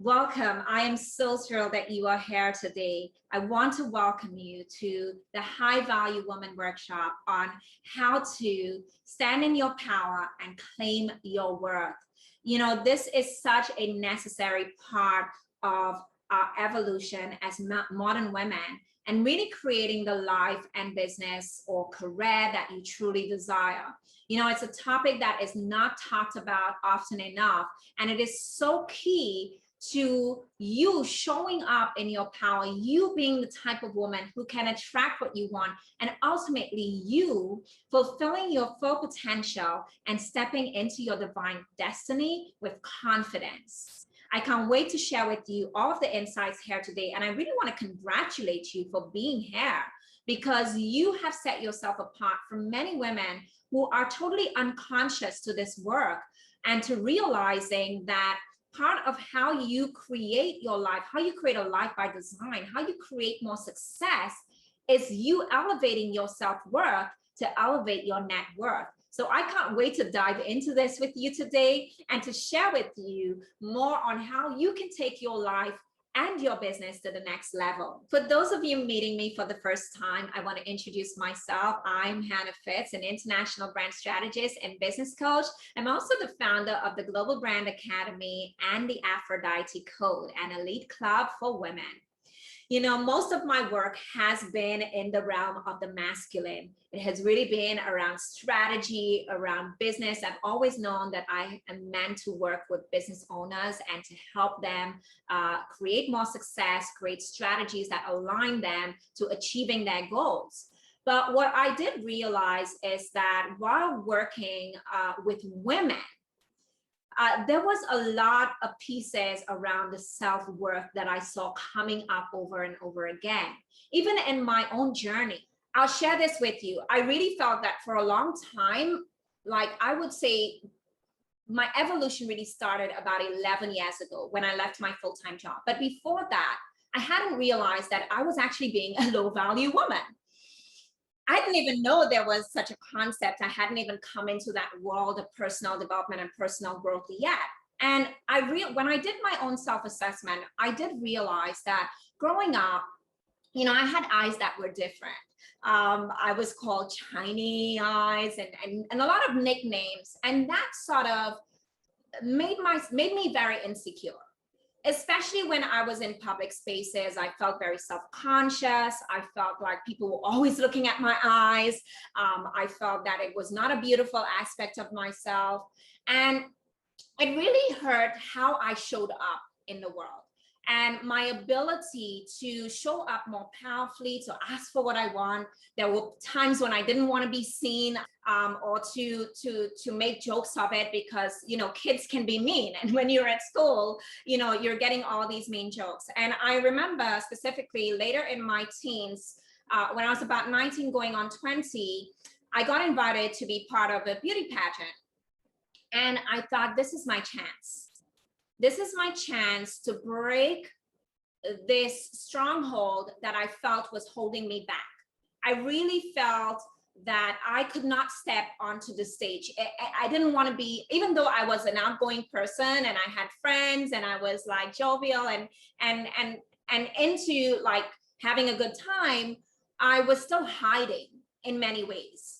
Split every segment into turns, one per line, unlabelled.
Welcome. I am so thrilled that you are here today. I want to welcome you to the High Value Woman workshop on how to stand in your power and claim your worth. You know, this is such a necessary part of our evolution as modern women and really creating the life and business or career that you truly desire. You know, it's a topic that is not talked about often enough, and it is so key to you showing up in your power, you being the type of woman who can attract what you want, and ultimately you fulfilling your full potential and stepping into your divine destiny with confidence. I can't wait to share with you all of the insights here today, and I really want to congratulate you for being here because you have set yourself apart from many women who are totally unconscious to this work and to realizing that part of how you create your life, how you create a life by design, how you create more success is you elevating your self-worth to elevate your net worth. So I can't wait to dive into this with you today and to share with you more on how you can take your life and your business to the next level. For those of you meeting me for the first time, I want to introduce myself. I'm Hannah Fitz, an international brand strategist and business coach. I'm also the founder of the Global Brand Academy and the APHRODITE Code, an elite club for women. You know, most of my work has been in the realm of the masculine. It has really been around strategy, around business. I've always known that I am meant to work with business owners and to help them create more success, create strategies that align them to achieving their goals. But what I did realize is that while working with women, there was a lot of pieces around the self-worth that I saw coming up over and over again, even in my own journey. I'll share this with you. I really felt that for a long time, like I would say, my evolution really started about 11 years ago when I left my full-time job. But before that, I hadn't realized that I was actually being a low-value woman. I didn't even know there was such a concept. I hadn't even come into that world of personal development and personal growth yet. And when I did my own self-assessment, I did realize that growing up, you know, I had eyes that were different. I was called Chinese eyes and a lot of nicknames. And that sort of made me very insecure. Especially when I was in public spaces, I felt very self-conscious. I felt like people were always looking at my eyes. I felt that it was not a beautiful aspect of myself. And it really hurt how I showed up in the world. And my ability to show up more powerfully, to ask for what I want. There were times when I didn't want to be seen or to make jokes of it because, you know, kids can be mean. And when you're at school, you know, you're getting all these mean jokes. And I remember specifically later in my teens, when I was about 19 going on 20, I got invited to be part of a beauty pageant. And I thought, this is my chance. This is my chance to break this stronghold that I felt was holding me back. I really felt that I could not step onto the stage. I didn't want to be, even though I was an outgoing person and I had friends and I was like jovial and into like having a good time, I was still hiding in many ways.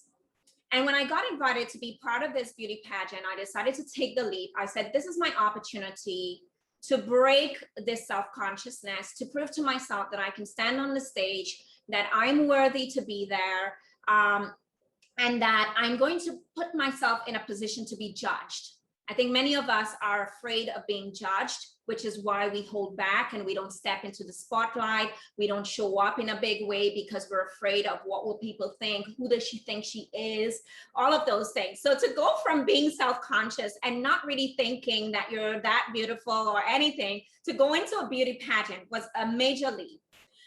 And when I got invited to be part of this beauty pageant, I decided to take the leap. I said, this is my opportunity to break this self-consciousness, to prove to myself that I can stand on the stage, that I'm worthy to be there, and that I'm going to put myself in a position to be judged. I think many of us are afraid of being judged, which is why we hold back and we don't step into the spotlight. We don't show up in a big way because we're afraid of what will people think, who does she think she is, all of those things. So to go from being self-conscious and not really thinking that you're that beautiful or anything, to go into a beauty pageant was a major leap.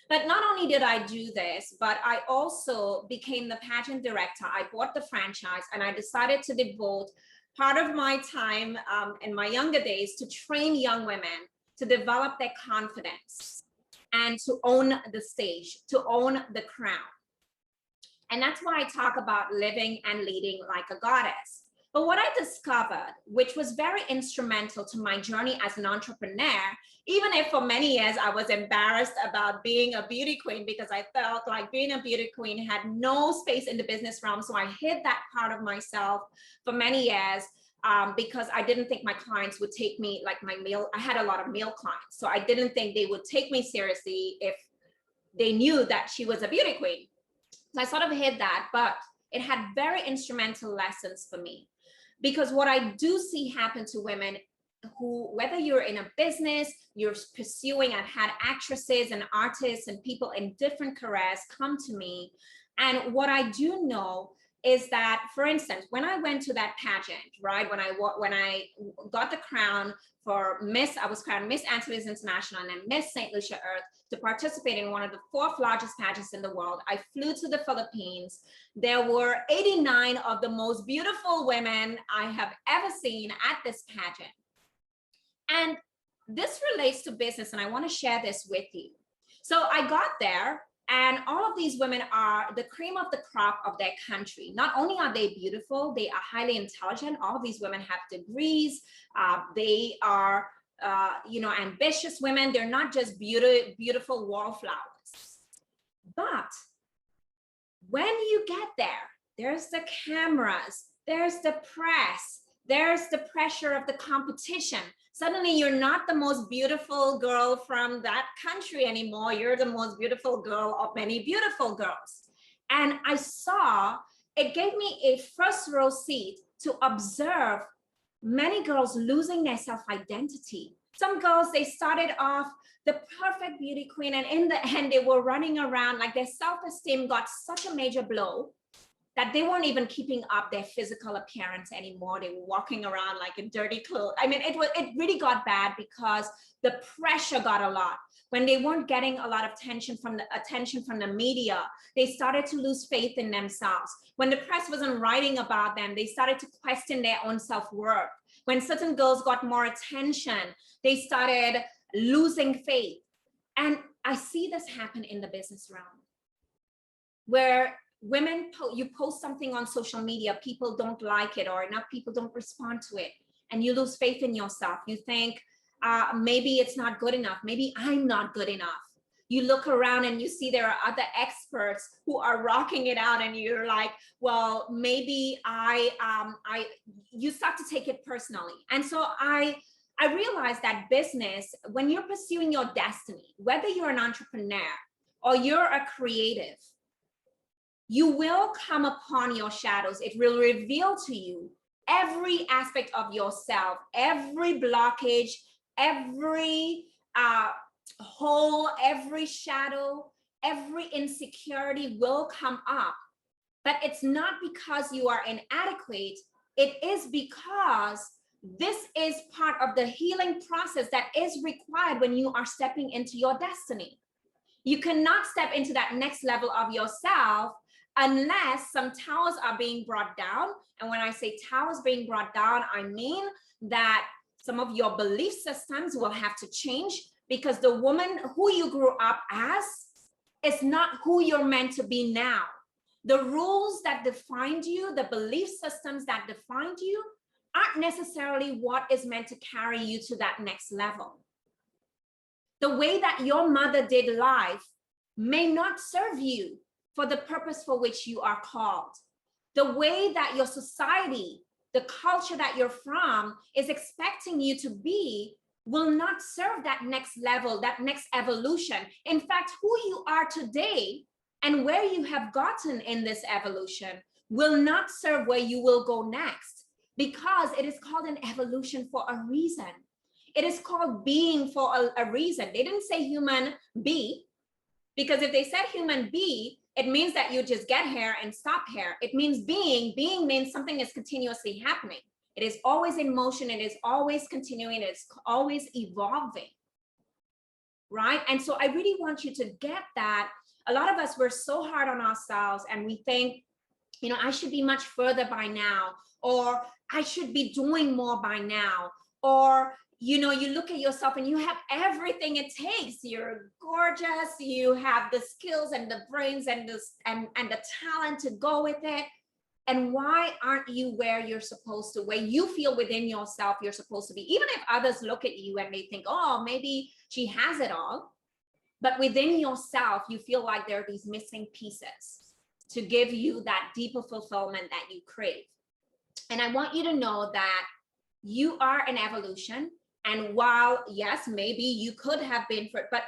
But not only did I do this, but I also became the pageant director. I bought the franchise and I decided to devote part of my time in my younger days to train young women to develop their confidence and to own the stage, to own the crown. And that's why I talk about living and leading like a goddess. But what I discovered, which was very instrumental to my journey as an entrepreneur, even if for many years I was embarrassed about being a beauty queen because I felt like being a beauty queen had no space in the business realm. So I hid that part of myself for many years because I didn't think my clients would take me like my male. I had a lot of male clients. So I didn't think they would take me seriously if they knew that she was a beauty queen. So I sort of hid that, but it had very instrumental lessons for me. Because what I do see happen to women who, whether you're in a business, you're pursuing, I've had actresses and artists and people in different careers come to me. And what I do know is that, for instance, when I went to that pageant, right, when I got the crown for Miss, I was crowned Miss Antilles International and then Miss St. Lucia Earth to participate in one of the 4th largest pageants in the world. I flew to the Philippines. There were 89 of the most beautiful women I have ever seen at this pageant. And this relates to business, and I want to share this with you. So I got there, and all of these women are the cream of the crop of their country. Not only are they beautiful, they are highly intelligent. All of these women have degrees. They are, ambitious women. They're not just beautiful wallflowers. But when you get there, there's the cameras, there's the press, there's the pressure of the competition. Suddenly you're not the most beautiful girl from that country anymore. You're the most beautiful girl of many beautiful girls. And I saw, it gave me a first row seat to observe many girls losing their self-identity. Some girls, they started off the perfect beauty queen, and in the end, they were running around like their self-esteem got such a major blow that they weren't even keeping up their physical appearance anymore. They were walking around like in dirty clothes. I mean, it really got bad because the pressure got a lot. When they weren't getting a lot of attention from the media, they started to lose faith in themselves. When the press wasn't writing about them, they started to question their own self-worth. When certain girls got more attention, they started losing faith. And I see this happen in the business realm, where women, you post something on social media, people don't like it, or enough people don't respond to it, and you lose faith in yourself. You think, maybe it's not good enough. Maybe I'm not good enough. You look around and you see there are other experts who are rocking it out, and you're like, well, maybe you start to take it personally. And so I realized that business, when you're pursuing your destiny, whether you're an entrepreneur or you're a creative, you will come upon your shadows. It will reveal to you every aspect of yourself, every blockage, every hole, every shadow, every insecurity will come up. But it's not because you are inadequate. It is because this is part of the healing process that is required when you are stepping into your destiny. You cannot step into that next level of yourself unless some towers are being brought down. And when I say towers being brought down, I mean that some of your belief systems will have to change, because the woman who you grew up as is not who you're meant to be now. The rules that defined you, the belief systems that defined you, aren't necessarily what is meant to carry you to that next level. The way that your mother did life may not serve you for the purpose for which you are called. The way that your society, the culture that you're from is expecting you to be will not serve that next level, that next evolution. In fact, who you are today and where you have gotten in this evolution will not serve where you will go next, because it is called an evolution for a reason. It is called being for a reason. They didn't say human be, because if they said human be, it means that you just get here and stop here. It means being. Being means something is continuously happening. It is always in motion. It is always continuing. It's always evolving, right? And so I really want you to get that. A lot of us, we're so hard on ourselves, and we think, you know, I should be much further by now, or I should be doing more by now, or you know, you look at yourself and you have everything it takes. You're gorgeous. You have the skills and the brains and the talent to go with it. And why aren't you where you're supposed to, where you feel within yourself you're supposed to be? Even if others look at you and they think, oh, maybe she has it all, but within yourself, you feel like there are these missing pieces to give you that deeper fulfillment that you crave. And I want you to know that you are an evolution. And while, yes, maybe you could have been for it, but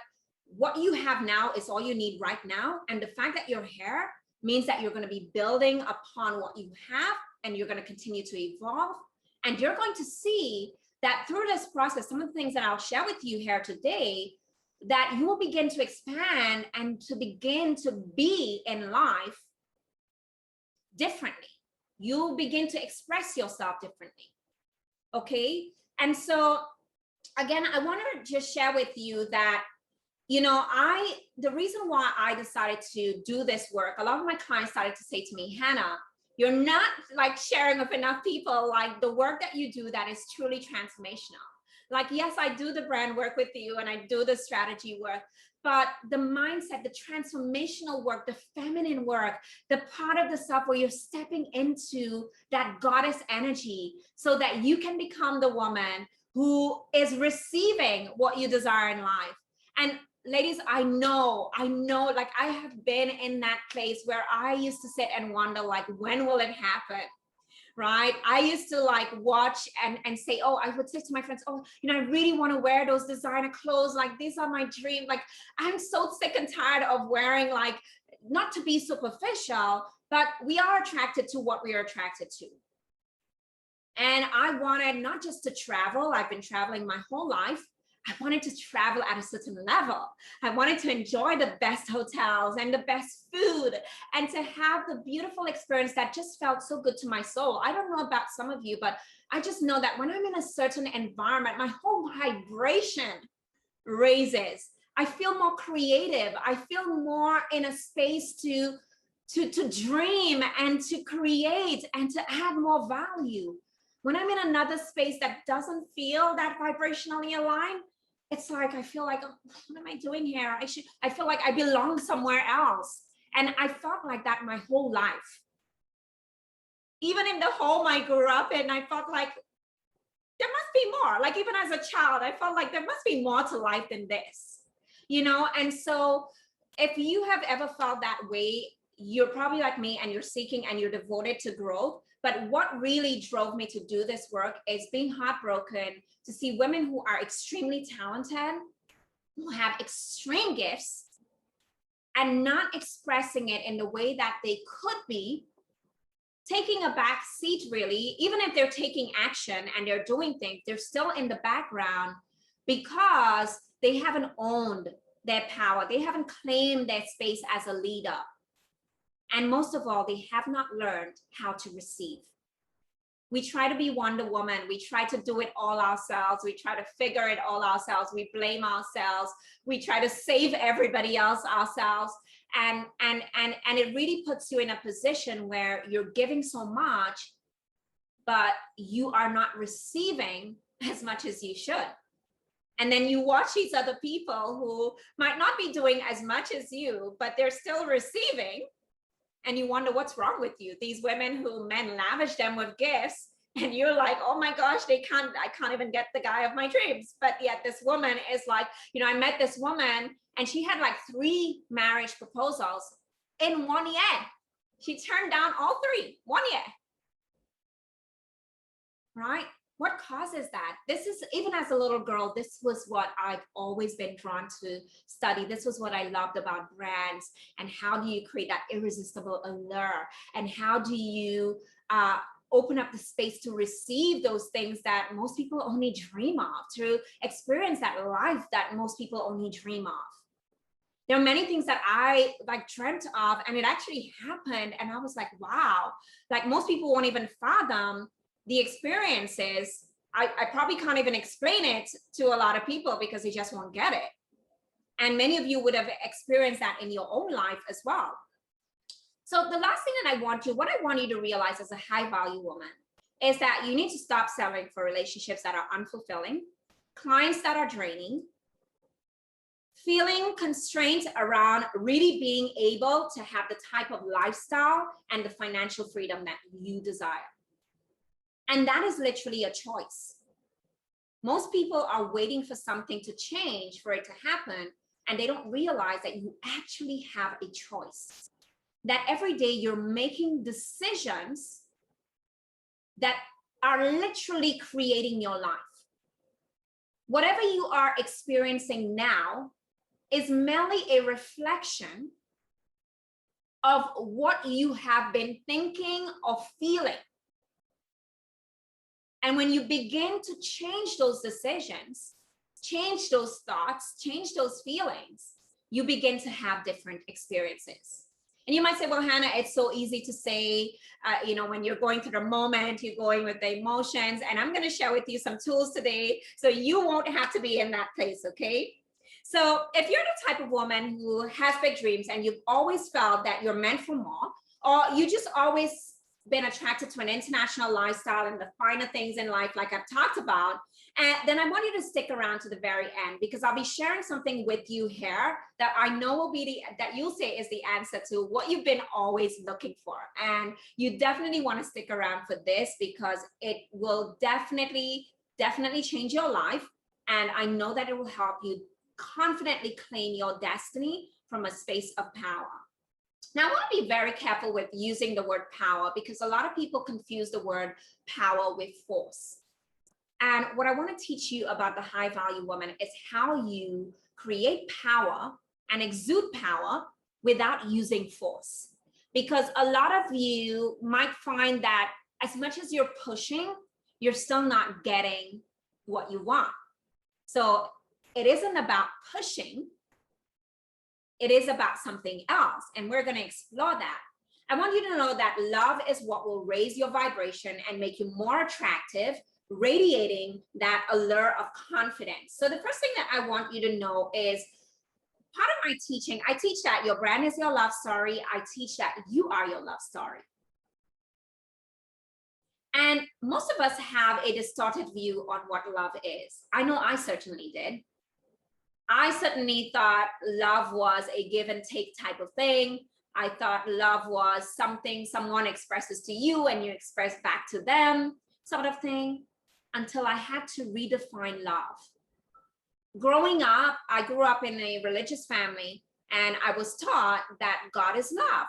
what you have now is all you need right now. And the fact that you're here means that you're going to be building upon what you have, and you're going to continue to evolve. And you're going to see that through this process, some of the things that I'll share with you here today, that you will begin to expand and to begin to be in life differently. You'll begin to express yourself differently. Okay. And so again, I want to just share with you that, you know, the reason why I decided to do this work, a lot of my clients started to say to me, Hannah, you're not like sharing with enough people, like the work that you do that is truly transformational. Like, yes, I do the brand work with you and I do the strategy work, but the mindset, the transformational work, the feminine work, the part of the stuff where you're stepping into that goddess energy so that you can become the woman who is receiving what you desire in life. And ladies, I know, like I have been in that place where I used to sit and wonder, like, when will it happen? Right? I used to like watch and say, oh, I would say to my friends, oh, you know, I really want to wear those designer clothes. Like, these are my dreams. Like, I'm so sick and tired of wearing, like, not to be superficial, but we are attracted to what we are attracted to. And I wanted not just to travel. I've been traveling my whole life. I wanted to travel at a certain level. I wanted to enjoy the best hotels and the best food and to have the beautiful experience that just felt so good to my soul. I don't know about some of you, but I just know that when I'm in a certain environment, my whole vibration raises. I feel more creative. I feel more in a space to dream and to create and to add more value. When I'm in another space that doesn't feel that vibrationally aligned, it's like, I feel like, oh, what am I doing here? I feel like I belong somewhere else. And I felt like that my whole life. Even in the home I grew up in, I felt like there must be more. Like, even as a child, I felt like there must be more to life than this, you know? And so if you have ever felt that way, you're probably like me and you're seeking and you're devoted to growth. But what really drove me to do this work is being heartbroken to see women who are extremely talented, who have extreme gifts, and not expressing it in the way that they could be, taking a back seat, really. Even if they're taking action and they're doing things, they're still in the background because they haven't owned their power. They haven't claimed their space as a leader. And most of all, they have not learned how to receive. We try to be Wonder Woman. We try to do it all ourselves. We try to figure it all ourselves. We blame ourselves. We try to save everybody else ourselves. And it really puts you in a position where you're giving so much, but you are not receiving as much as you should. And then you watch these other people who might not be doing as much as you, but they're still receiving. And you wonder what's wrong with you. These women who men lavish them with gifts, and you're like, oh my gosh, I can't even get the guy of my dreams. But yet this woman is like, you know, I met this woman and she had like 3 marriage proposals in 1 year. She turned down all 3, 1 year. Right? What causes that? This is, even as a little girl, this was what I've always been drawn to study. This was what I loved about brands, and how do you create that irresistible allure, and how do you open up the space to receive those things that most people only dream of, to experience that life that most people only dream of. There are many things that I like dreamt of, and it actually happened, and I was like, wow, like most people won't even fathom the experiences. I probably can't even explain it to a lot of people because they just won't get it. And many of you would have experienced that in your own life as well. So the last thing that what I want you to realize as a high value woman is that you need to stop settling for relationships that are unfulfilling, clients that are draining, feeling constrained around really being able to have the type of lifestyle and the financial freedom that you desire. And that is literally a choice. Most people are waiting for something to change for it to happen, and they don't realize that you actually have a choice. That every day you're making decisions that are literally creating your life. Whatever you are experiencing now is merely a reflection of what you have been thinking or feeling. And when you begin to change those decisions, change those thoughts, change those feelings, you begin to have different experiences. And you might say, well, Hannah, it's so easy to say, when you're going through the moment, you're going with the emotions. And I'm going to share with you some tools today so you won't have to be in that place, okay? So if you're the type of woman who has big dreams and you've always felt that you're meant for more, or you just always been attracted to an international lifestyle and the finer things in life, like I've talked about, and then I want you to stick around to the very end, because I'll be sharing something with you here that I know will be that you'll say is the answer to what you've been always looking for. And you definitely want to stick around for this, because it will definitely change your life. And I know that it will help you confidently claim your destiny from a space of power. Now, I want to be very careful with using the word power, because a lot of people confuse the word power with force. And what I want to teach you about the high value woman is how you create power and exude power without using force. Because a lot of you might find that as much as you're pushing, you're still not getting what you want. So it isn't about pushing. It is about something else, and we're going to explore that. I want you to know that love is what will raise your vibration and make you more attractive, radiating that allure of confidence. So the first thing that I want you to know is, part of my teaching, I teach that your brand is your love story. I teach that you are your love story. And most of us have a distorted view on what love is. I know I certainly did. I certainly thought love was a give and take type of thing. I thought love was something someone expresses to you and you express back to them, sort of thing, until I had to redefine love. Growing up, I grew up in a religious family, and I was taught that God is love.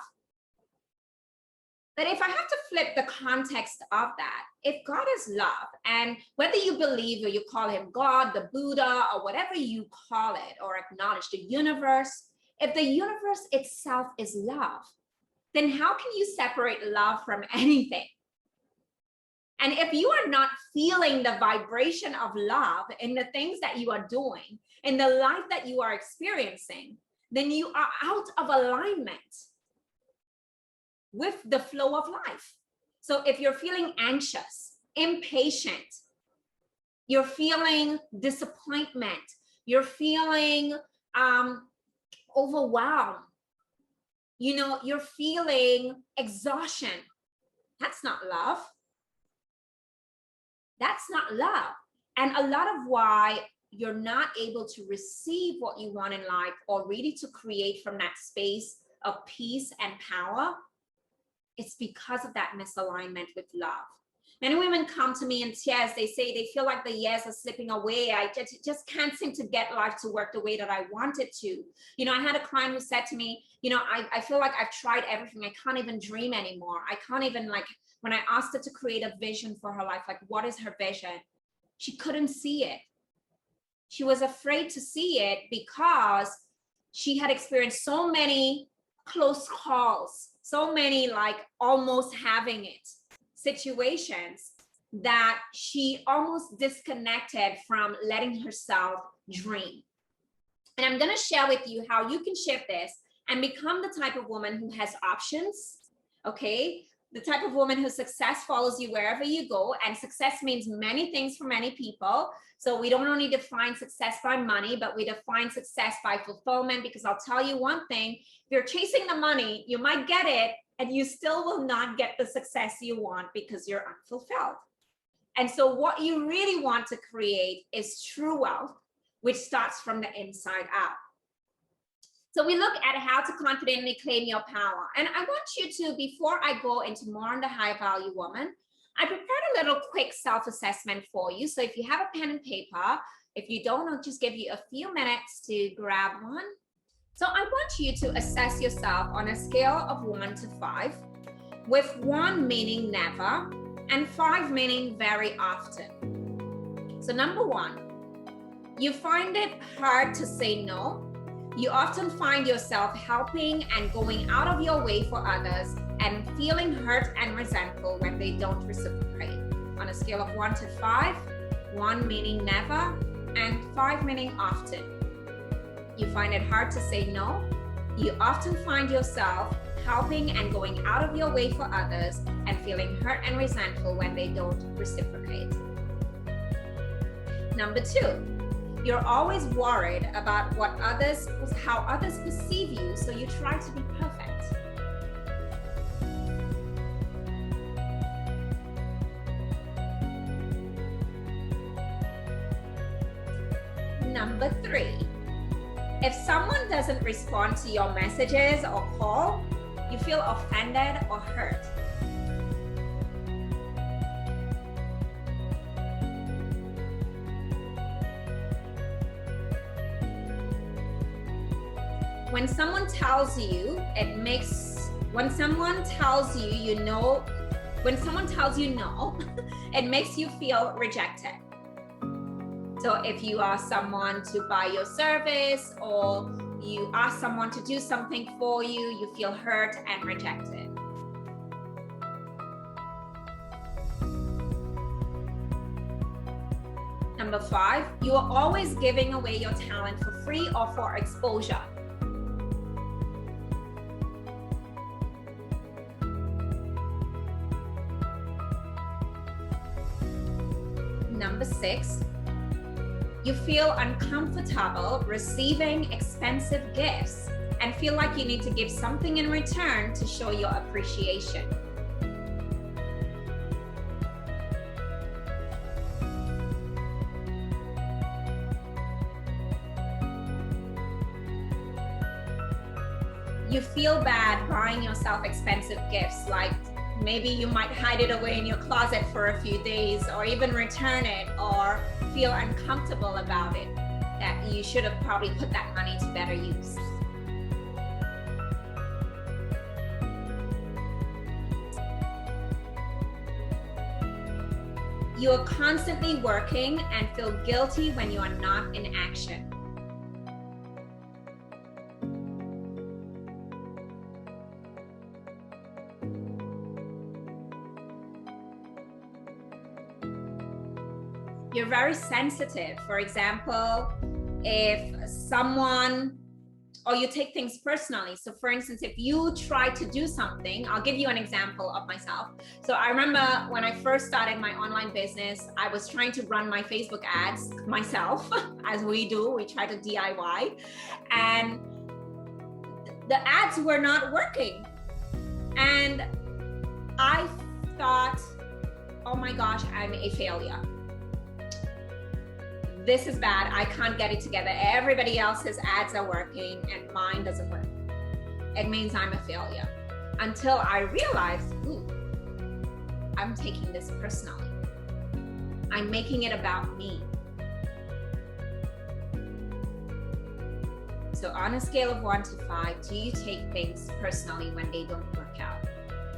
But if I have to flip the context of that, if God is love, and whether you believe or you call him God, the Buddha, or whatever you call it or acknowledge, the universe, if the universe itself is love, then how can you separate love from anything? And if you are not feeling the vibration of love in the things that you are doing, in the life that you are experiencing, then you are out of alignment with the flow of life. So if you're feeling anxious, impatient, you're feeling disappointment, you're feeling overwhelmed, you're feeling exhaustion, that's not love. That's not love. And a lot of why you're not able to receive what you want in life, or really to create from that space of peace and power, it's because of that misalignment with love. Many women come to me in tears. They say they feel like the years are slipping away. I just can't seem to get life to work the way that I want it to. I had a client who said to me, I feel like I've tried everything. I can't even dream anymore. I can't even, when I asked her to create a vision for her life, what is her vision? She couldn't see it. She was afraid to see it because she had experienced so many close calls, so many almost having it situations, that she almost disconnected from letting herself dream. And I'm going to share with you how you can shift this and become the type of woman who has options, okay? The type of woman whose success follows you wherever you go. And success means many things for many people. So we don't only define success by money, but we define success by fulfillment. Because I'll tell you one thing, if you're chasing the money, you might get it, and you still will not get the success you want because you're unfulfilled. And so what you really want to create is true wealth, which starts from the inside out. So we look at how to confidently claim your power. And I want you to, before I go into more on the high value woman, I prepared a little quick self-assessment for you. So if you have a pen and paper, if you don't, I'll just give you a few minutes to grab one. So I want you to assess yourself on a scale of 1 to 5, with 1 meaning never and 5 meaning very often. So number 1, you find it hard to say no. You often find yourself helping and going out of your way for others and feeling hurt and resentful when they don't reciprocate. On a scale of 1 to 5, 1 meaning never and 5 meaning often. You find it hard to say no. You often find yourself helping and going out of your way for others and feeling hurt and resentful when they don't reciprocate. Number 2, you're always worried about how others perceive you, so you try to be perfect. Number 3, if someone doesn't respond to your messages or call, you feel offended or hurt. When someone tells you no, it makes you feel rejected. So if you ask someone to buy your service or you ask someone to do something for you, you feel hurt and rejected. Number 5, you are always giving away your talent for free or for exposure. Number 6, you feel uncomfortable receiving expensive gifts and feel like you need to give something in return to show your appreciation. You feel bad buying yourself expensive gifts, like maybe you might hide it away in your closet for a few days or even return it, or feel uncomfortable about it, that you should have probably put that money to better use. You are constantly working and feel guilty when you are not in action. You're very sensitive. For example, if someone, or you take things personally. So for instance, if you try to do something, I'll give you an example of myself. So I remember when I first started my online business, I was trying to run my Facebook ads myself, as we do, we try to DIY, and the ads were not working. And I thought, oh my gosh, I'm a failure. This is bad, I can't get it together. Everybody else's ads are working and mine doesn't work. It means I'm a failure. Until I realized, ooh, I'm taking this personally. I'm making it about me. So on a scale of 1 to 5, do you take things personally when they don't work out?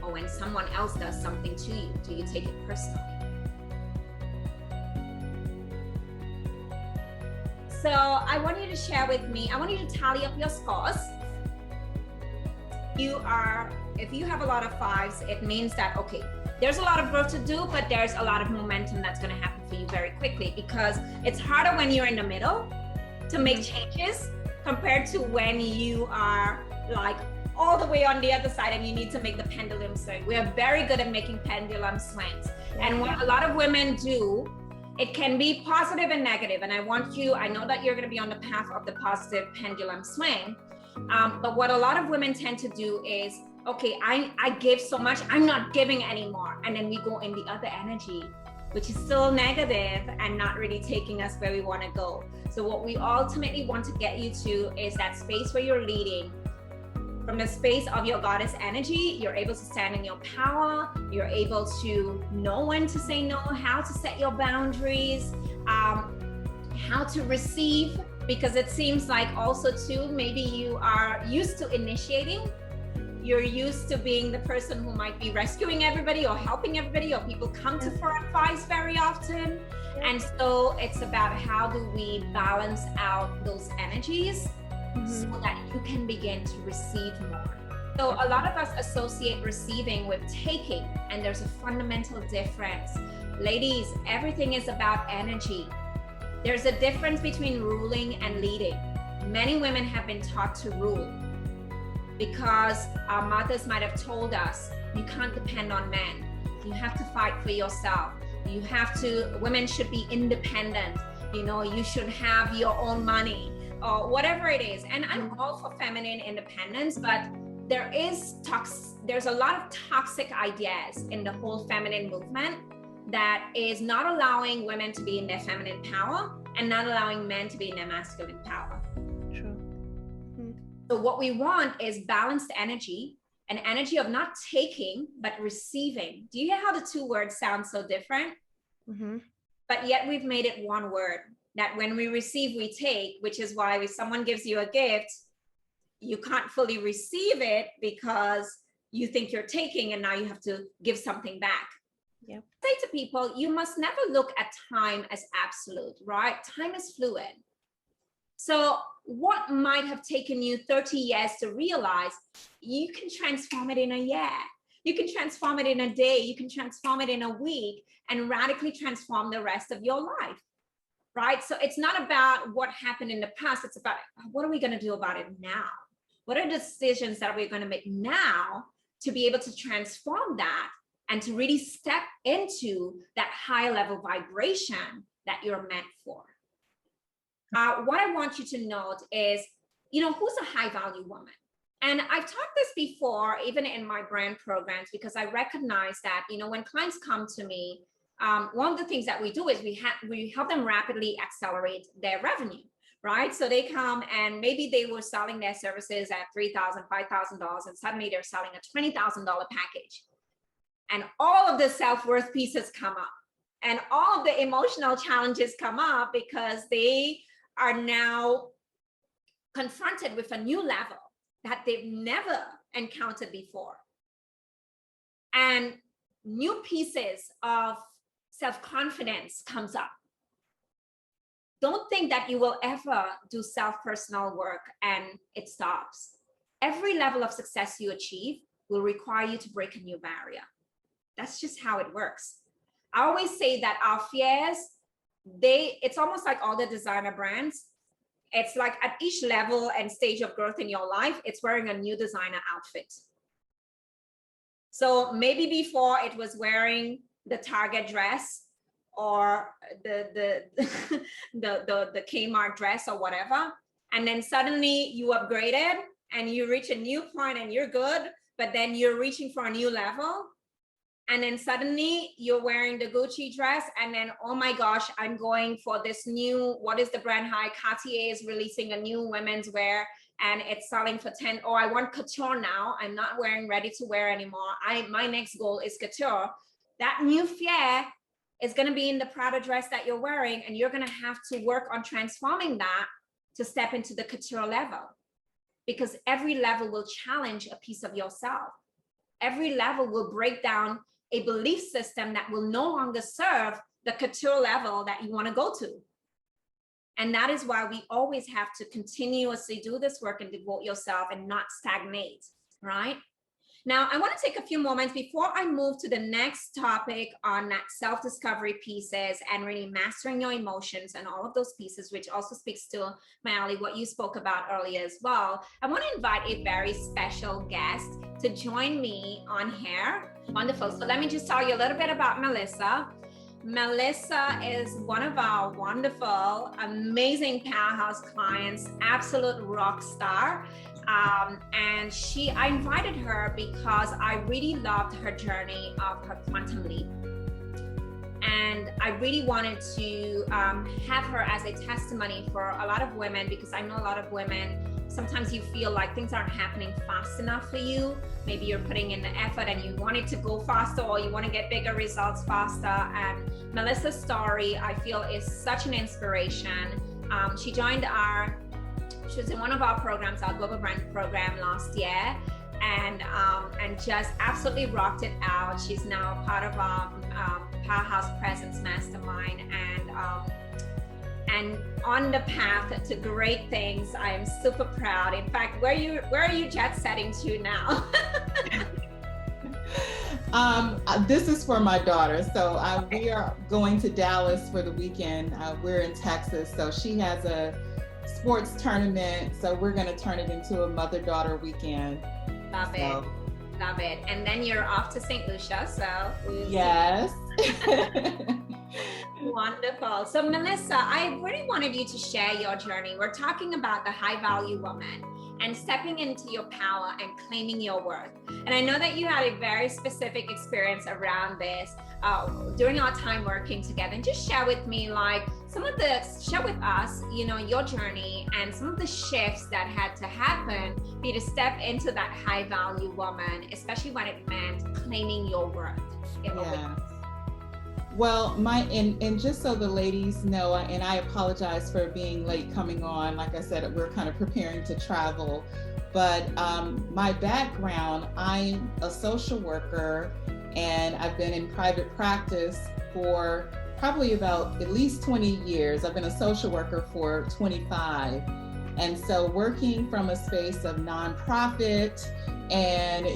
Or when someone else does something to you, do you take it personally? So I want you to share with me, I want you to tally up your scores. If you have a lot of 5s, it means that, okay, there's a lot of growth to do, but there's a lot of momentum that's gonna happen for you very quickly, because it's harder when you're in the middle to make changes compared to when you are like all the way on the other side and you need to make the pendulum swing. We are very good at making pendulum swings. And what a lot of women do, it can be positive and negative. And I know that you're going to be on the path of the positive pendulum swing. But what a lot of women tend to do is, okay, I give so much, I'm not giving anymore. And then we go in the other energy which is still negative and not really taking us where we want to go. So what we ultimately want to get you to is that space where you're leading from the space of your goddess energy. You're able to stand in your power. You're able to know when to say no, how to set your boundaries, how to receive, because it seems like also too, maybe you are used to initiating. You're used to being the person who might be rescuing everybody or helping everybody, or people come to for advice very often. And so it's about how do we balance out those energies so that you can begin to receive more. So a lot of us associate receiving with taking, and there's a fundamental difference. Ladies, everything is about energy. There's a difference between ruling and leading. Many women have been taught to rule because our mothers might have told us, you can't depend on men. You have to fight for yourself. You have to, women should be independent. You know, you should have your own money or whatever it is. And I'm all for feminine independence, but there's a lot of toxic ideas in the whole feminine movement that is not allowing women to be in their feminine power and not allowing men to be in their masculine power.
True.
So what we want is balanced energy, an energy of not taking, but receiving. Do you hear how the two words sound so different? But yet we've made it one word, that when we receive, we take, which is why if someone gives you a gift, you can't fully receive it because you think you're taking and now you have to give something back.
Yep.
Say to people, you must never look at time as absolute, right? Time is fluid. So what might have taken you 30 years to realize, you can transform it in a year. You can transform it in a day. You can transform it in a week and radically transform the rest of your life, right? So it's not about what happened in the past. It's about what are we going to do about it now? What are the decisions that we're going to make now to be able to transform that and to really step into that high level vibration that you're meant for? What I want you to note is, you know, who's a high value woman? And I've taught this before, even in my brand programs, because I recognize that, you know, when clients come to me, one of the things that we do is we help them rapidly accelerate their revenue, right? So they come and maybe they were selling their services at $3,000, $5,000, and suddenly they're selling a $20,000 package. And all of the self-worth pieces come up and all of the emotional challenges come up because they are now confronted with a new level that they've never encountered before. And new pieces of self-confidence comes up. Don't think that you will ever do self-personal work and it stops. Every level of success you achieve will require you to break a new barrier. That's just how it works. I always say that our fears, it's almost like all the designer brands. It's like at each level and stage of growth in your life, it's wearing a new designer outfit. So maybe before it was wearing the Target dress or the Kmart dress or whatever. And then suddenly you upgraded and you reach a new point and you're good, but then you're reaching for a new level. And then suddenly you're wearing the Gucci dress and then, oh my gosh, I'm going for this new, what is the brand high? Cartier is releasing a new women's wear and it's selling for 10. Oh, I want couture now. I'm not wearing ready to wear anymore. My next goal is couture. That new fear is going to be in the Prada dress that you're wearing, and you're going to have to work on transforming that to step into the couture level, because every level will challenge a piece of yourself. Every level will break down a belief system that will no longer serve the couture level that you want to go to. And that is why we always have to continuously do this work and devote yourself and not stagnate, right? Now, I want to take a few moments before I move to the next topic on that self-discovery pieces and really mastering your emotions and all of those pieces, which also speaks to, Mayali, what you spoke about earlier as well. I want to invite a very special guest to join me on here. Wonderful. So let me just tell you a little bit about Melissa. Melissa is one of our wonderful, amazing powerhouse clients, absolute rock star. And I invited her because I really loved her journey of her quantum leap. And I really wanted to have her as a testimony for a lot of women, because I know a lot of women, sometimes you feel like things aren't happening fast enough for you. Maybe you're putting in the effort and you want it to go faster, or you want to get bigger results faster. And Melissa's story, I feel, is such an inspiration. She was in one of our programs, our Global Brand program last year, and just absolutely rocked it out. She's now part of our Powerhouse Presence Mastermind, and on the path to great things. I am super proud. In fact, where are you jet setting to now?
This is for my daughter. So we are going to Dallas for the weekend. We're in Texas, so she has a sports tournament. So we're going to turn it into a mother-daughter weekend.
Love it. Love it. And then you're off to St. Lucia. So
yes.
Wonderful. So Melissa, I really wanted you to share your journey. We're talking about the high value woman and stepping into your power and claiming your worth. And I know that you had a very specific experience around this during our time working together. And just share with me, like, share with us, your journey and some of the shifts that had to happen for you to step into that high value woman, especially when it meant claiming your worth.
Yeah. Well, and just so the ladies know, and I apologize for being late coming on. Like I said, we're kind of preparing to travel. But my background, I'm a social worker, and I've been in private practice for probably about at least 20 years. I've been a social worker for 25. And so working from a space of nonprofit, and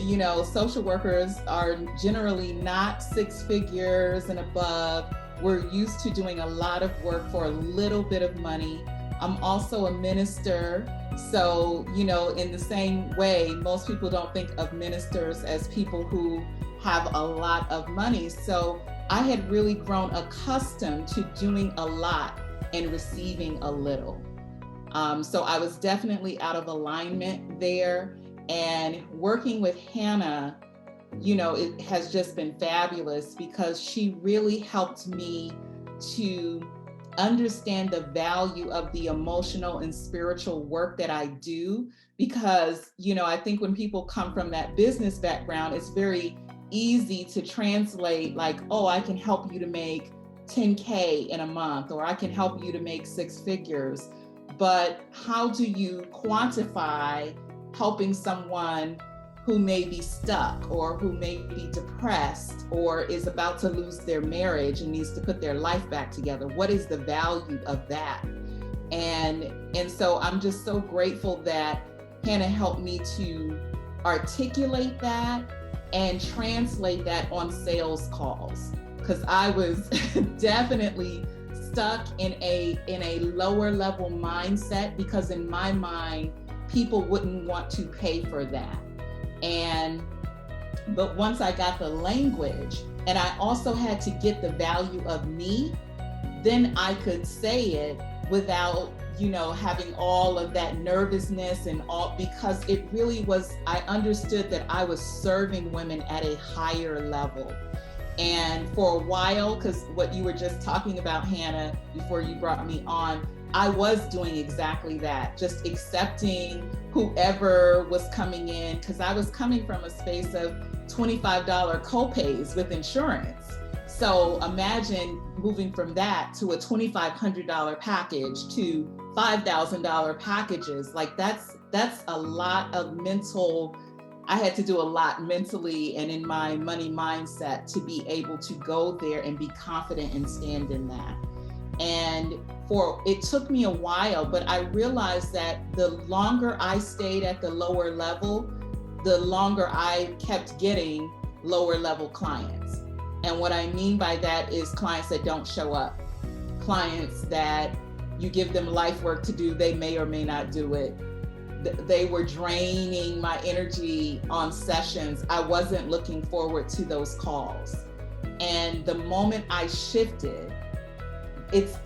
social workers are generally not six figures and above. We're used to doing a lot of work for a little bit of money. I'm also a minister. So, in the same way, most people don't think of ministers as people who have a lot of money. So I had really grown accustomed to doing a lot and receiving a little. So I was definitely out of alignment there. And working with Hannah, it has just been fabulous, because she really helped me to understand the value of the emotional and spiritual work that I do. Because, I think when people come from that business background, it's very easy to translate like, oh, I can help you to make 10K in a month, or I can help you to make six figures. But how do you quantify helping someone who may be stuck, or who may be depressed, or is about to lose their marriage and needs to put their life back together? What is the value of that? And so I'm just so grateful that Hannah helped me to articulate that and translate that on sales calls, because I was definitely stuck in a lower level mindset, because in my mind, people wouldn't want to pay for that. But once I got the language, and I also had to get the value of me, then I could say it without, having all of that nervousness and all, because it really was, I understood that I was serving women at a higher level. And for a while, because what you were just talking about, Hannah, before you brought me on, I was doing exactly that, just accepting whoever was coming in, because I was coming from a space of $25 copays with insurance. So imagine moving from that to a $2,500 package to $5,000 packages. Like that's a lot of mental, I had to do a lot mentally and in my money mindset to be able to go there and be confident and stand in that. And it took me a while, but I realized that the longer I stayed at the lower level, the longer I kept getting lower level clients. And what I mean by that is clients that don't show up, clients that you give them life work to do, they may or may not do it. They were draining my energy on sessions. I wasn't looking forward to those calls. And the moment I shifted,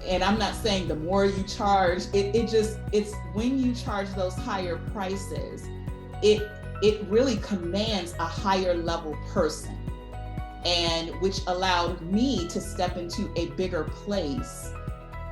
and I'm not saying the more you charge, it's when you charge those higher prices, it really commands a higher level person. and which allowed me to step into a bigger place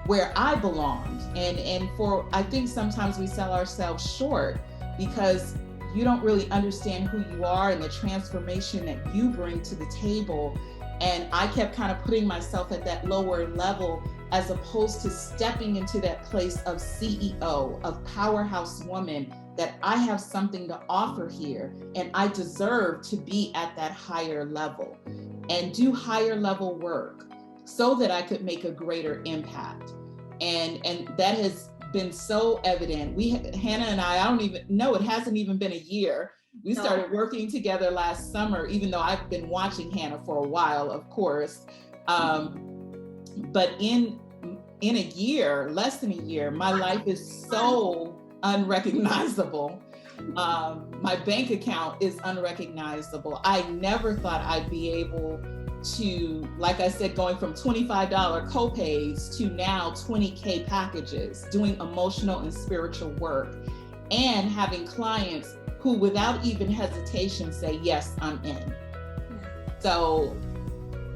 where I belonged. And for, I think sometimes we sell ourselves short because you don't really understand who you are and the transformation that you bring to the table. And I kept kind of putting myself at that lower level as opposed to stepping into that place of CEO, of powerhouse woman, that I have something to offer here and I deserve to be at that higher level and do higher level work so that I could make a greater impact. And that has been so evident. Hannah and I don't even know, it hasn't even been a year. We started working together last summer, even though I've been watching Hannah for a while, of course. But in a year, less than a year, my life is so unrecognizable. My bank account is unrecognizable. I never thought I'd be able to, like I said, going from $25 copays to now 20K packages, doing emotional and spiritual work, and having clients who without even hesitation say, yes, I'm in. So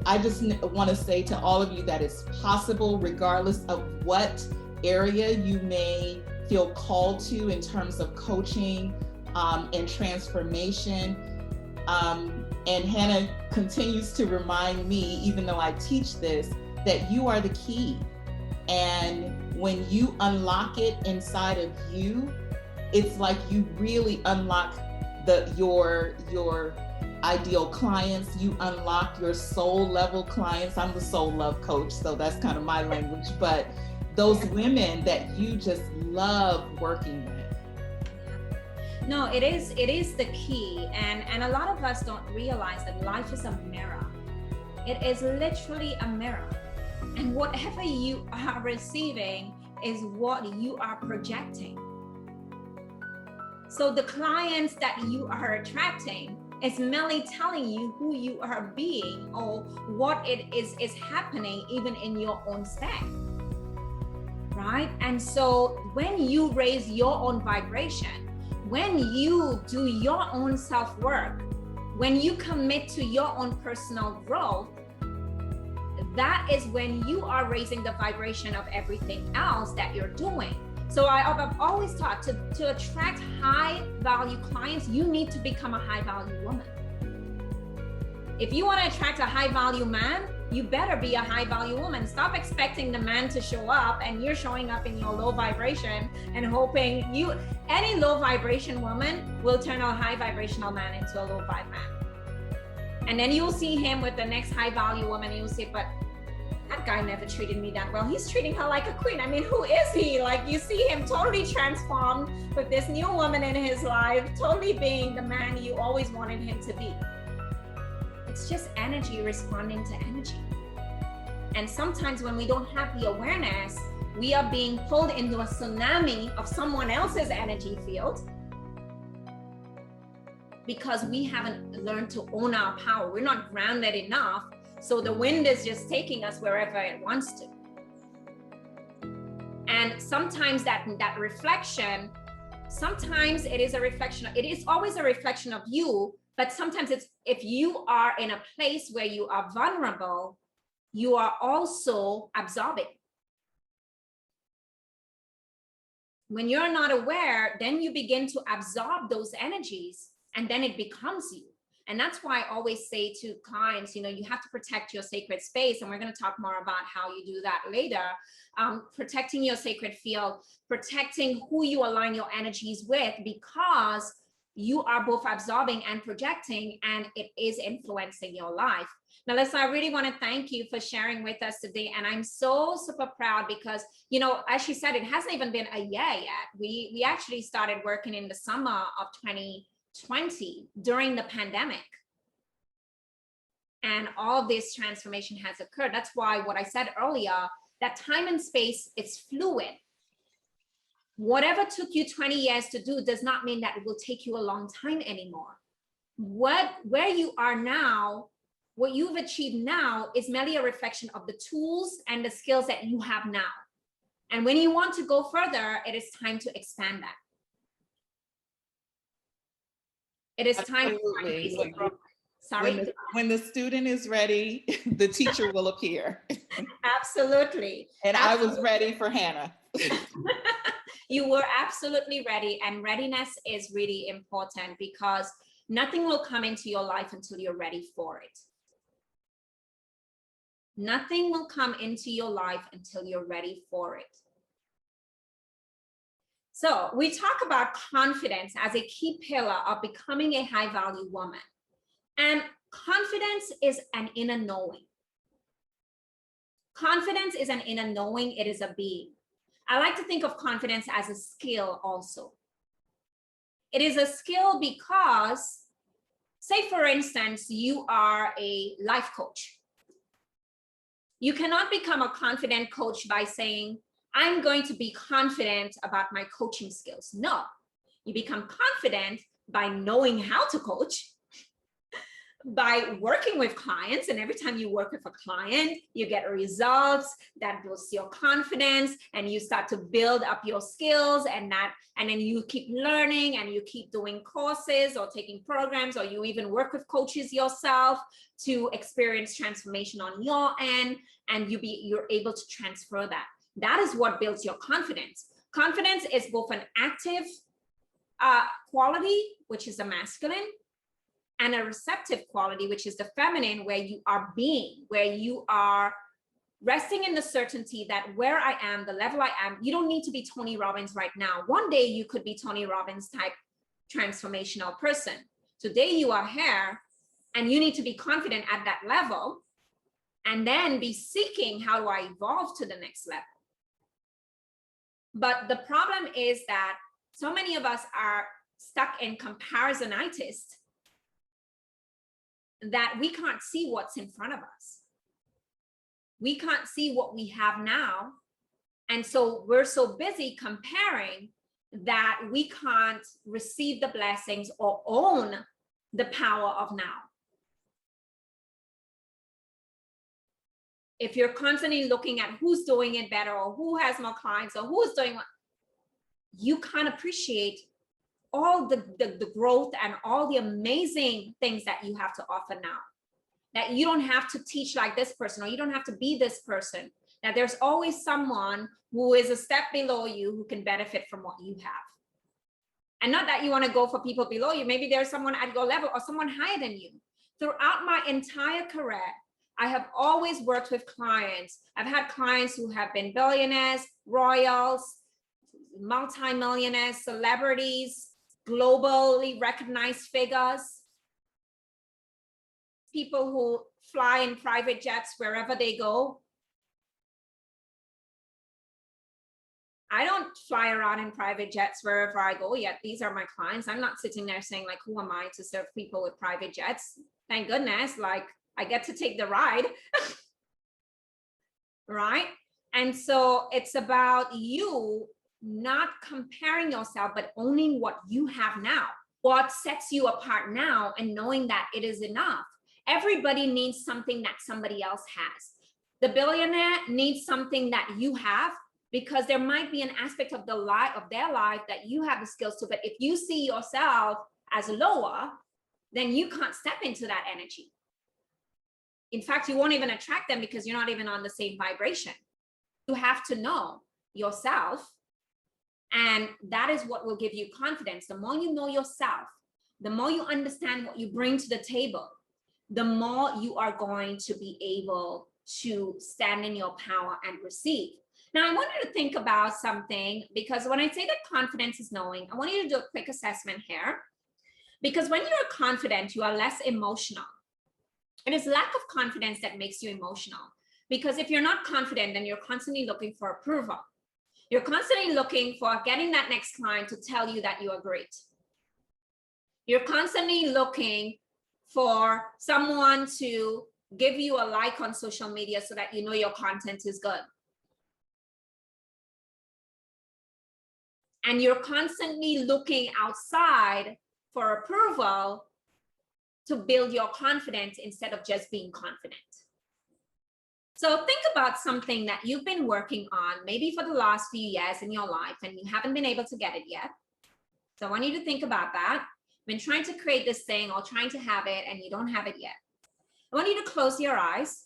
I just want to say to all of you that it's possible, regardless of what area you may feel called to in terms of coaching and transformation. And Hannah continues to remind me, even though I teach this, that you are the key. And when you unlock it inside of you, it's like you really unlock your ideal clients, you unlock your soul level clients. I'm the soul love coach, so that's kind of my language, but those women that you just love working with.
No, it is the key. And a lot of us don't realize that life is a mirror. It is literally a mirror. And whatever you are receiving is what you are projecting. So the clients that you are attracting is merely telling you who you are being or what it is happening even in your own state, right? And so when you raise your own vibration, when you do your own self-work, when you commit to your own personal growth, that is when you are raising the vibration of everything else that you're doing. So I've always taught to attract high value clients, you need to become a high value woman. If you want to attract a high value man, you better be a high value woman. Stop expecting the man to show up and you're showing up in your low vibration and hoping any low vibration woman will turn a high vibrational man into a low vibe man. And then you'll see him with the next high value woman and you'll say, but that guy never treated me that well. He's treating her like a queen. I mean, who is he? Like, you see him totally transformed with this new woman in his life, totally being the man you always wanted him to be. It's just energy responding to energy. And sometimes when we don't have the awareness, we are being pulled into a tsunami of someone else's energy field because we haven't learned to own our power. We're not grounded enough. So the wind is just taking us wherever it wants to. And sometimes that reflection, sometimes it is always a reflection of you, but sometimes it's, if you are in a place where you are vulnerable, you are also absorbing. When you're not aware, then you begin to absorb those energies and then it becomes you. And that's why I always say to clients, you have to protect your sacred space. And we're going to talk more about how you do that later. Protecting your sacred field, protecting who you align your energies with, because you are both absorbing and projecting, and it is influencing your life. Melissa, I really want to thank you for sharing with us today. And I'm so super proud because, as she said, it hasn't even been a year yet. We actually started working in the summer of 2020 during the pandemic. And all of this transformation has occurred. That's why what I said earlier, that time and space is fluid. Whatever took you 20 years to do does not mean that it will take you a long time anymore. Where you are now, what you've achieved now is merely a reflection of the tools and the skills that you have now. And when you want to go further, it is time to expand that. It is time to grow. Sorry.
When the student is ready, the teacher will appear.
Absolutely.
And I was ready for Hannah.
You were absolutely ready, and readiness is really important because nothing will come into your life until you're ready for it. Nothing will come into your life until you're ready for it. So we talk about confidence as a key pillar of becoming a high value woman. And confidence is an inner knowing. Confidence is an inner knowing, it is a being. I like to think of confidence as a skill also. It is a skill because, say for instance, you are a life coach. You cannot become a confident coach by saying, I'm going to be confident about my coaching skills. No, you become confident by knowing how to coach, by working with clients, and every time you work with a client, you get results that boosts your confidence, and you start to build up your skills, and then you keep learning, and you keep doing courses or taking programs, or you even work with coaches yourself to experience transformation on your end, and you're able to transfer that. That is what builds your confidence. Confidence is both an active quality, which is the masculine, and a receptive quality, which is the feminine, where you are being, where you are resting in the certainty that where I am, the level I am, you don't need to be Tony Robbins right now. One day you could be Tony Robbins type transformational person. Today you are here, and you need to be confident at that level, and then be seeking, how do I evolve to the next level? But the problem is that so many of us are stuck in comparisonitis that we can't see what's in front of us. We can't see what we have now. And so we're so busy comparing that we can't receive the blessings or own the power of now. If you're constantly looking at who's doing it better, or who has more clients, or who's doing what, you can't appreciate all the growth and all the amazing things that you have to offer now. That you don't have to teach like this person, or you don't have to be this person. That there's always someone who is a step below you who can benefit from what you have. And not that you want to go for people below you. Maybe there's someone at your level or someone higher than you. Throughout my entire career, I have always worked with clients. I've had clients who have been billionaires, royals, multi-millionaires, celebrities, globally recognized figures, people who fly in private jets wherever they go. I don't fly around in private jets wherever I go yet. These are my clients. I'm not sitting there saying, like, who am I to serve people with private jets? Thank goodness, like, I get to take the ride, right? And so it's about you not comparing yourself, but owning what you have now, what sets you apart now, and knowing that it is enough. Everybody needs something that somebody else has. The billionaire needs something that you have, because there might be an aspect of their life that you have the skills to, but if you see yourself as lower, then you can't step into that energy. In fact, you won't even attract them because you're not even on the same vibration. You have to know yourself, and that is what will give you confidence. The more you know yourself, the more you understand what you bring to the table, the more you are going to be able to stand in your power and receive. Now, I want you to think about something, because when I say that confidence is knowing, I want you to do a quick assessment here. Because when you're confident, you are less emotional. It is lack of confidence that makes you emotional. Because if you're not confident, then you're constantly looking for approval. You're constantly looking for getting that next client to tell you that you are great. You're constantly looking for someone to give you a like on social media so that you know your content is good. And you're constantly looking outside for approval to build your confidence instead of just being confident. So think about something that you've been working on maybe for the last few years in your life and you haven't been able to get it yet. So I want you to think about that. been trying to create this thing or trying to have it and you don't have it yet. I want you to close your eyes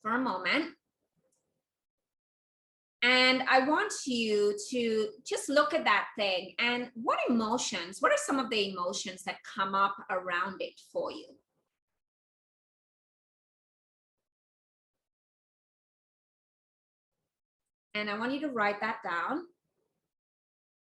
for a moment. And I want you to just look at that thing and what are some of the emotions that come up around it for you? And I want you to write that down.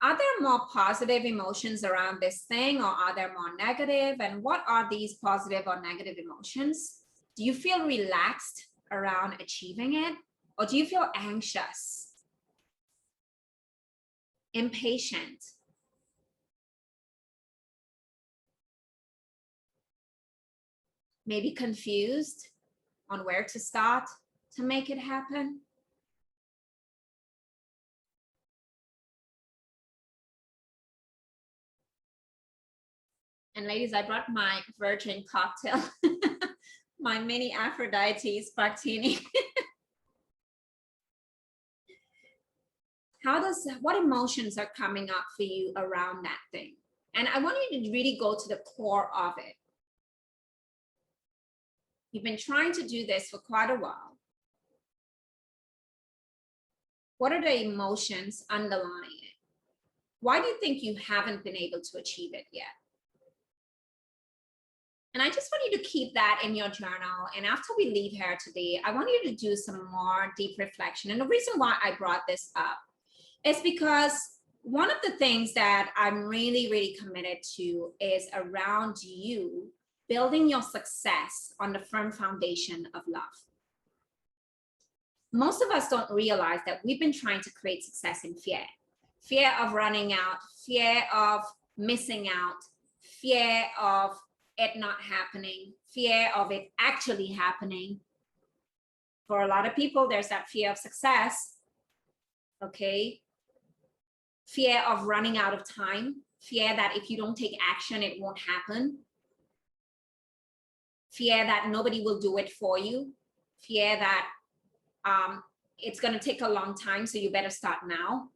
Are there more positive emotions around this thing, or are there more negative? And what are these positive or negative emotions? Do you feel relaxed around achieving it? Or do you feel anxious, impatient? Maybe confused on where to start to make it happen? And ladies, I brought my virgin cocktail, my mini Aphrodite Spartini. What emotions are coming up for you around that thing? And I want you to really go to the core of it. You've been trying to do this for quite a while. What are the emotions underlying it? Why do you think you haven't been able to achieve it yet? And I just want you to keep that in your journal. And after we leave here today, I want you to do some more deep reflection. And the reason why I brought this up is because one of the things that I'm really, really committed to is around you building your success on the firm foundation of love. Most of us don't realize that we've been trying to create success in fear. Fear of running out, fear of missing out, fear of it not happening, fear of it actually happening. For a lot of people, there's that fear of success, okay? Fear of running out of time, fear that if you don't take action, it won't happen. Fear that nobody will do it for you. Fear that it's gonna take a long time, so you better start now.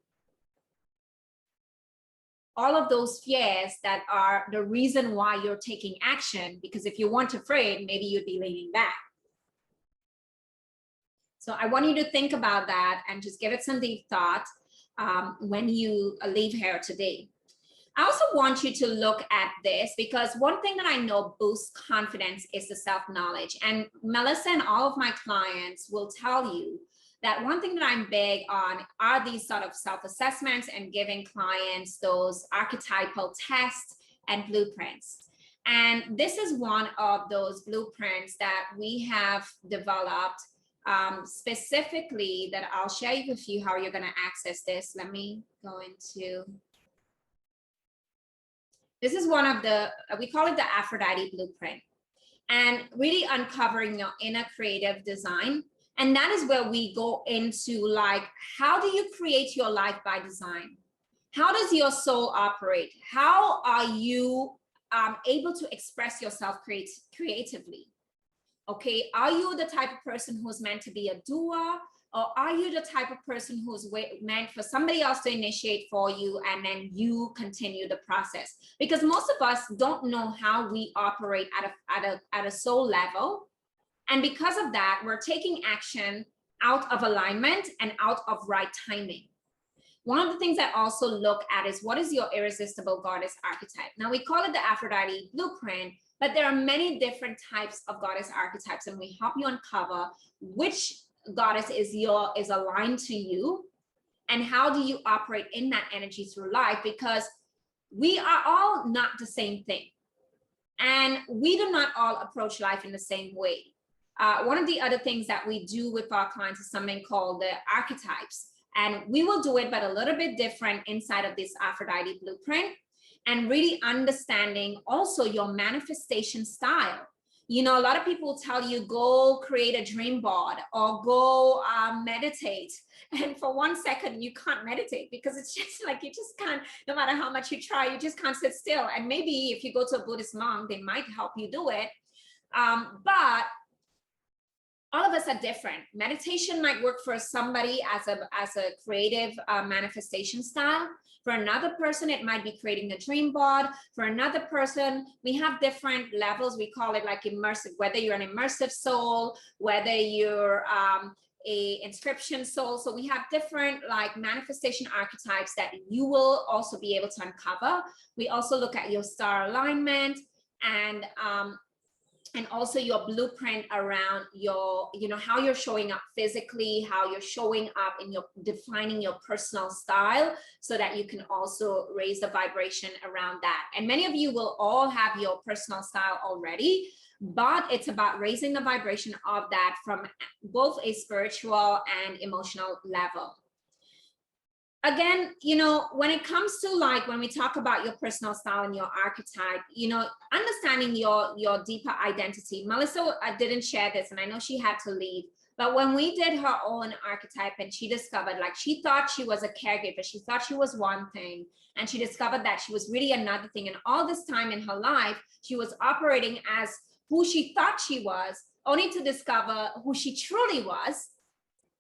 All of those fears that are the reason why you're taking action, because if you weren't afraid, maybe you'd be leaning back. So I want you to think about that and just give it some deep thought when you leave here today. I also want you to look at this, because one thing that I know boosts confidence is the self-knowledge. And Melissa and all of my clients will tell you that one thing that I'm big on are these sort of self-assessments and giving clients those archetypal tests and blueprints. And this is one of those blueprints that we have developed specifically, that I'll share with you how you're going to access this. Let me go into, this is one of the, we call it the Aphrodite blueprint, and really uncovering your inner creative design. And that is where we go into, like, how do you create your life by design? How does your soul operate? How are you able to express yourself creatively? Okay, are you the type of person who's meant to be a doer? Or are you the type of person who's meant for somebody else to initiate for you and then you continue the process? Because most of us don't know how we operate at a soul level. And because of that, we're taking action out of alignment and out of right timing. One of the things I also look at is, what is your irresistible goddess archetype? Now, we call it the Aphrodite blueprint, but there are many different types of goddess archetypes, and we help you uncover which goddess is aligned to you and how do you operate in that energy through life, because we are all not the same thing. And we do not all approach life in the same way. One of the other things that we do with our clients is something called the archetypes. And we will do it, but a little bit different inside of this Aphrodite blueprint, and really understanding also your manifestation style. You know, a lot of people tell you, go create a dream board or go meditate. And for 1 second, you can't meditate, because it's just like, you just can't, no matter how much you try, you just can't sit still. And maybe if you go to a Buddhist monk, they might help you do it. But all of us are different. Meditation might work for somebody as a creative manifestation style. For another person, it might be creating a dream board. For another person, we have different levels. We call it like immersive, whether you're an immersive soul, whether you're a inscription soul. So we have different like manifestation archetypes that you will also be able to uncover. We also look at your star alignment and also your blueprint around your, how you're showing up physically, how you're showing up in your defining your personal style, so that you can also raise the vibration around that. And many of you will all have your personal style already, but it's about raising the vibration of that from both a spiritual and emotional level. Again, when it comes to like, when we talk about your personal style and your archetype, understanding your deeper identity. Melissa didn't share this, and I know she had to leave, but when we did her own archetype and she discovered, like, she thought she was a caregiver, she thought she was one thing, and she discovered that she was really another thing. And all this time in her life, she was operating as who she thought she was, only to discover who she truly was.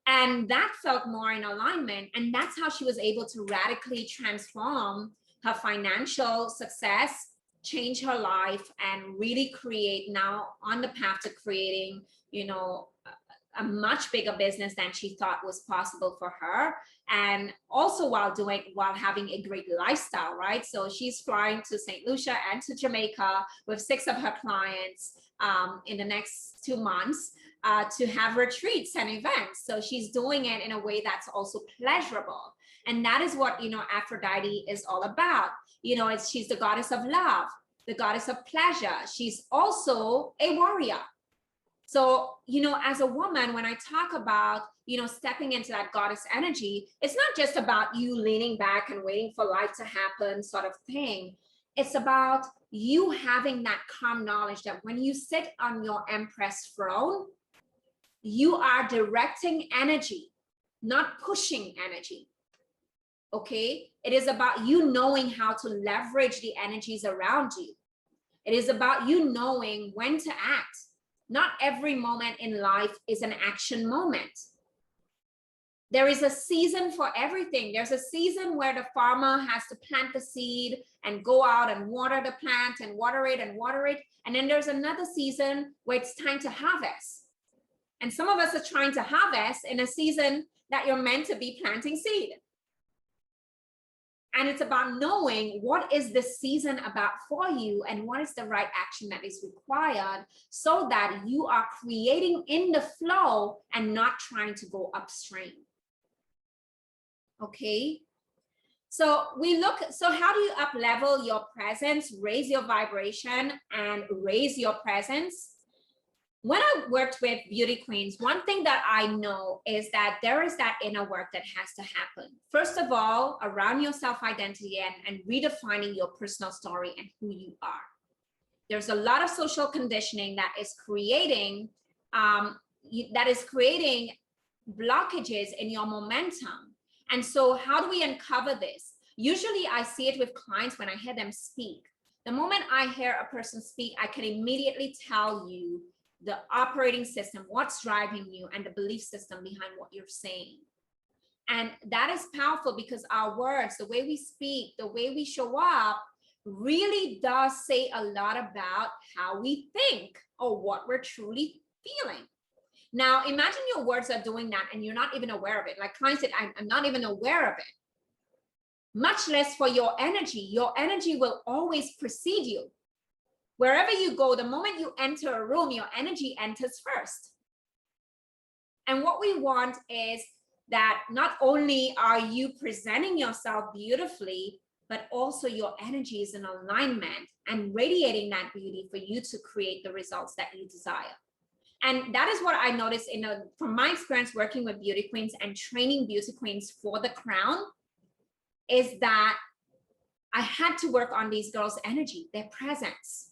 And that felt more in alignment. And that's how she was able to radically transform her financial success, change her life, and really create, now on the path to creating, a much bigger business than she thought was possible for her. And also while having a great lifestyle, right? So she's flying to St. Lucia and to Jamaica with 6 of her clients in the next 2 months. To have retreats and events. So she's doing it in a way that's also pleasurable. And that is what, Aphrodite is all about. She's the goddess of love, the goddess of pleasure. She's also a warrior. So, as a woman, when I talk about, stepping into that goddess energy, it's not just about you leaning back and waiting for life to happen sort of thing. It's about you having that calm knowledge that when you sit on your Empress throne, you are directing energy, not pushing energy. Okay? It is about you knowing how to leverage the energies around you. It is about you knowing when to act. Not every moment in life is an action moment. There is a season for everything. There's a season where the farmer has to plant the seed and go out and water the plant and water it and water it. And then there's another season where it's time to harvest. And some of us are trying to harvest in a season that you're meant to be planting seed. And it's about knowing what is this season about for you and what is the right action that is required, so that you are creating in the flow and not trying to go upstream. Okay. So how do you up level your presence, raise your vibration, and raise your presence? When I worked with beauty queens, one thing that I know is that there is that inner work that has to happen. First of all, around your self-identity and redefining your personal story and who you are. There's a lot of social conditioning that is creating blockages in your momentum. And so how do we uncover this? Usually I see it with clients when I hear them speak. The moment I hear a person speak, I can immediately tell you the operating system, what's driving you, and the belief system behind what you're saying. And that is powerful, because our words, the way we speak, the way we show up, really does say a lot about how we think or what we're truly feeling. Now, imagine your words are doing that and you're not even aware of it. Like clients said, I'm not even aware of it. Much less for your energy. Your energy will always precede you. Wherever you go, the moment you enter a room, your energy enters first. And what we want is that not only are you presenting yourself beautifully, but also your energy is in alignment and radiating that beauty for you to create the results that you desire. And that is what I noticed from my experience working with beauty queens and training beauty queens for the crown, is that I had to work on these girls' energy, their presence.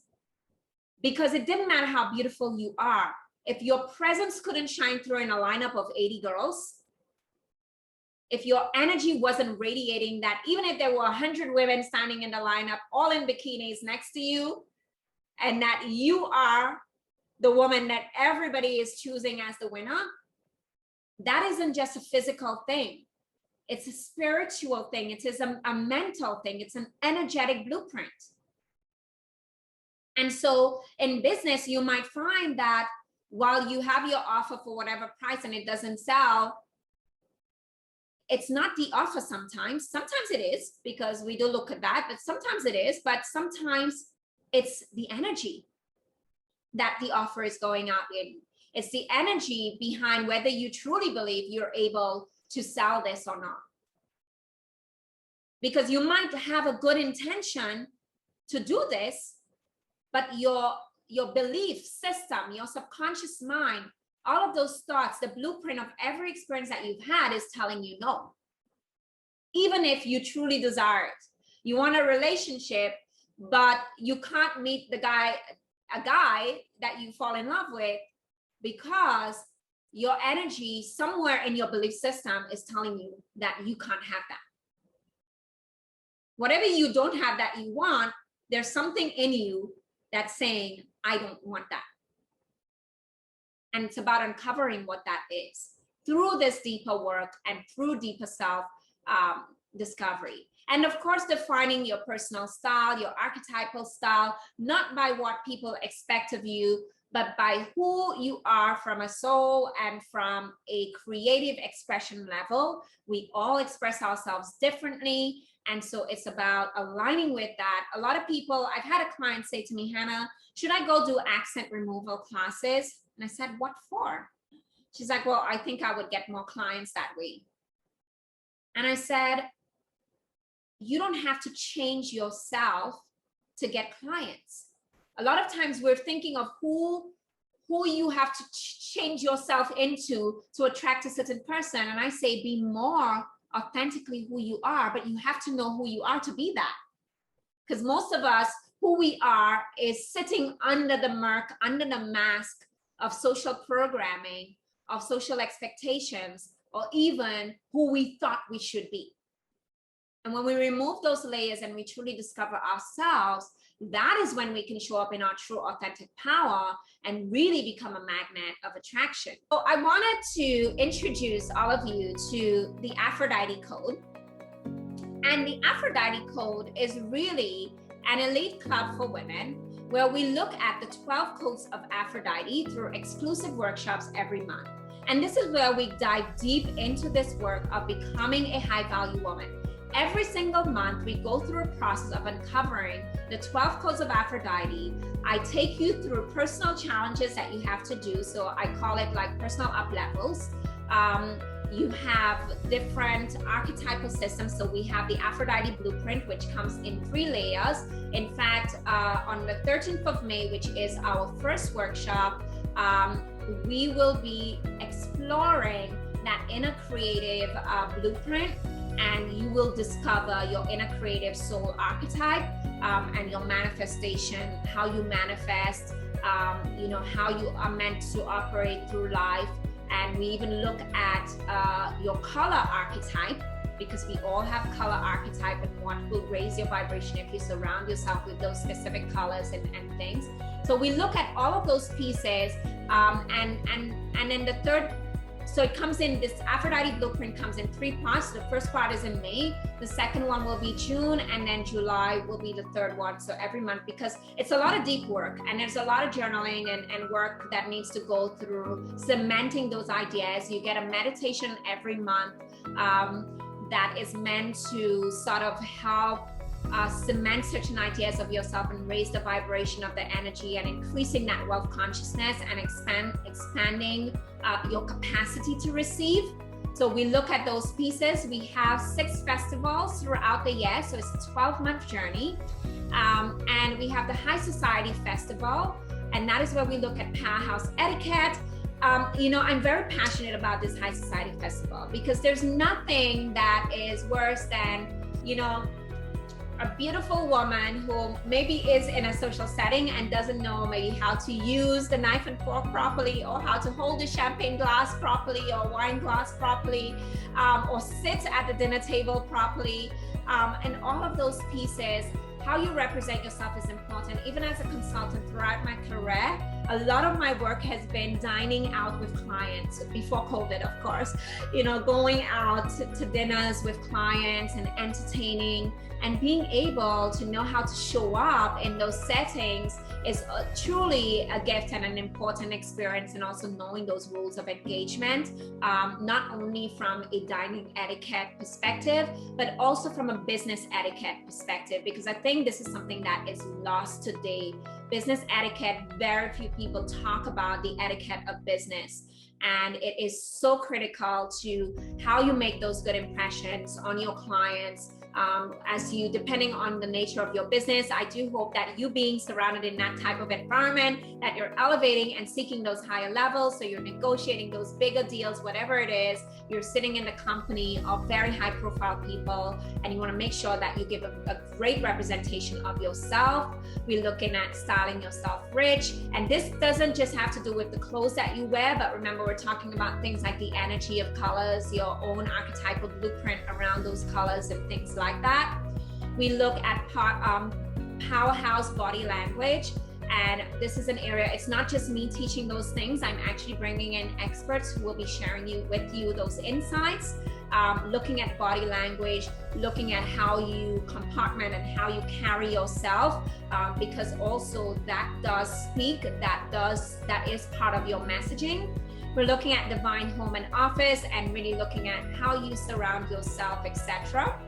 Because it didn't matter how beautiful you are. If your presence couldn't shine through in a lineup of 80 girls, if your energy wasn't radiating that, even if there were 100 women standing in the lineup, all in bikinis next to you, and that you are the woman that everybody is choosing as the winner, that isn't just a physical thing. It's a spiritual thing. It is a mental thing. It's an energetic blueprint. And so in business, you might find that while you have your offer for whatever price and it doesn't sell, it's not the offer sometimes. Sometimes it is, because we do look at that, but sometimes it is, but sometimes it's the energy that the offer is going out in. It's the energy behind whether you truly believe you're able to sell this or not. Because you might have a good intention to do this, but your belief system, your subconscious mind, all of those thoughts, the blueprint of every experience that you've had is telling you no. Even if you truly desire it. You want a relationship, but you can't meet a guy that you fall in love with, because your energy somewhere in your belief system is telling you that you can't have that. Whatever you don't have that you want, there's something in you that's saying, I don't want that. And it's about uncovering what that is through this deeper work and through deeper self discovery. And of course, defining your personal style, your archetypal style, not by what people expect of you, but by who you are from a soul and from a creative expression level. We all express ourselves differently. And so it's about aligning with that. A lot of people, I've had a client say to me, Hannah, should I go do accent removal classes? And I said, what for? She's like, well, I think I would get more clients that way. And I said, you don't have to change yourself to get clients. A lot of times we're thinking of who you have to change yourself into to attract a certain person. And I say, be more authentically who you are, but you have to know who you are to be that. Because most of us, who we are is sitting under the murk, under the mask of social programming, of social expectations, or even who we thought we should be. And when we remove those layers and we truly discover ourselves, that is when we can show up in our true authentic power and really become a magnet of attraction. So I wanted to introduce all of you to the Aphrodite Code. And the Aphrodite Code is really an elite club for women where we look at the 12 codes of Aphrodite through exclusive workshops every month. And this is where we dive deep into this work of becoming a high value woman. Every single month, we go through a process of uncovering the 12 codes of Aphrodite. I take you through personal challenges that you have to do. So I call it like personal up levels. You have different archetypal systems. So we have the Aphrodite blueprint, which comes in 3 layers. In fact, on the 13th of May, which is our first workshop, we will be exploring that inner creative blueprint, and you will discover your inner creative soul archetype and your manifestation, how you manifest, how you are meant to operate through life. And we even look at your color archetype, because we all have color archetype, and what will raise your vibration if you surround yourself with those specific colors and things. So we look at all of those pieces, and then the third. So it comes in, this Aphrodite blueprint comes in 3 parts. The first part is in May, the second one will be June, and then July will be the third one. So every month, because it's a lot of deep work and there's a lot of journaling and work that needs to go through cementing those ideas. You get a meditation every month that is meant to sort of help cement certain ideas of yourself and raise the vibration of the energy and increasing that wealth consciousness and expanding your capacity to receive. So we look at those pieces. We have 6 festivals throughout the year, so it's a 12-month journey. And we have the High Society Festival, and that is where we look at powerhouse etiquette. I'm very passionate about this High Society Festival because there's nothing that is worse than, a beautiful woman who maybe is in a social setting and doesn't know maybe how to use the knife and fork properly, or how to hold a champagne glass properly or wine glass properly, or sit at the dinner table properly. And all of those pieces, how you represent yourself is important. Even as a consultant throughout my career, a lot of my work has been dining out with clients before COVID, of course, going out to dinners with clients and entertaining, and being able to know how to show up in those settings is truly a gift and an important experience. And also knowing those rules of engagement, not only from a dining etiquette perspective, but also from a business etiquette perspective, because I think this is something that is lost today. Business etiquette, very few people talk about the etiquette of business. And it is so critical to how you make those good impressions on your clients. Depending on the nature of your business, I do hope that you being surrounded in that type of environment, that you're elevating and seeking those higher levels. So you're negotiating those bigger deals, whatever it is, you're sitting in the company of very high profile people, and you want to make sure that you give a great representation of yourself. We're looking at styling yourself rich. And this doesn't just have to do with the clothes that you wear, but remember, we're talking about things like the energy of colors, your own archetypal blueprint around those colors and things like that. We look at powerhouse body language, and this is an area, it's not just me teaching those things. I'm actually bringing in experts who will be sharing with you those insights, looking at body language, looking at how you compartment and how you carry yourself, because also that does speak, that is part of your messaging. We're looking at divine home and office, and really looking at how you surround yourself, etc.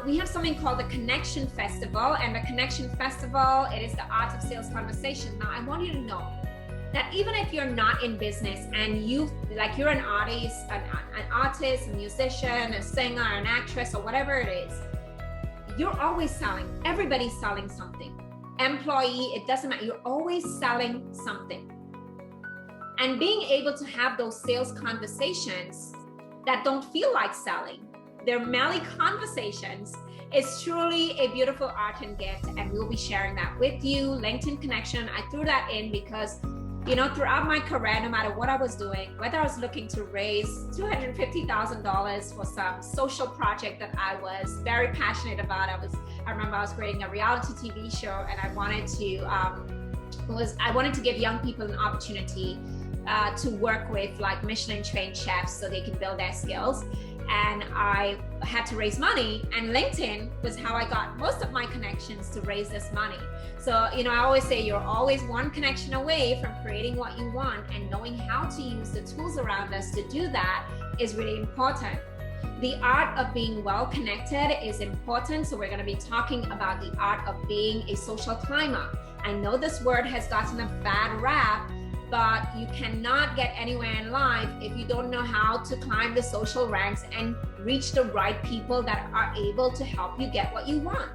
We have something called the Connection Festival, and the Connection Festival, it is the art of sales conversation. Now, I want you to know that even if you're not in business and you're an artist, a musician, a singer, an actress, or whatever it is, you're always selling. Everybody's selling something. Employee, it doesn't matter. You're always selling something. And being able to have those sales conversations that don't feel like selling, they're merely conversations, is truly a beautiful art and gift. And we'll be sharing that with you. LinkedIn connection, I threw that in because, throughout my career, no matter what I was doing, whether I was looking to raise $250,000 for some social project that I was very passionate about. I remember I was creating a reality TV show, and I wanted to give young people an opportunity to work with like Michelin trained chefs so they can build their skills. And I had to raise money, and LinkedIn was how I got most of my connections to raise this money. So, I always say you're always one connection away from creating what you want, and knowing how to use the tools around us to do that is really important. The art of being well connected is important. So we're going to be talking about the art of being a social climber. I know this word has gotten a bad rap, but you cannot get anywhere in life if you don't know how to climb the social ranks and reach the right people that are able to help you get what you want.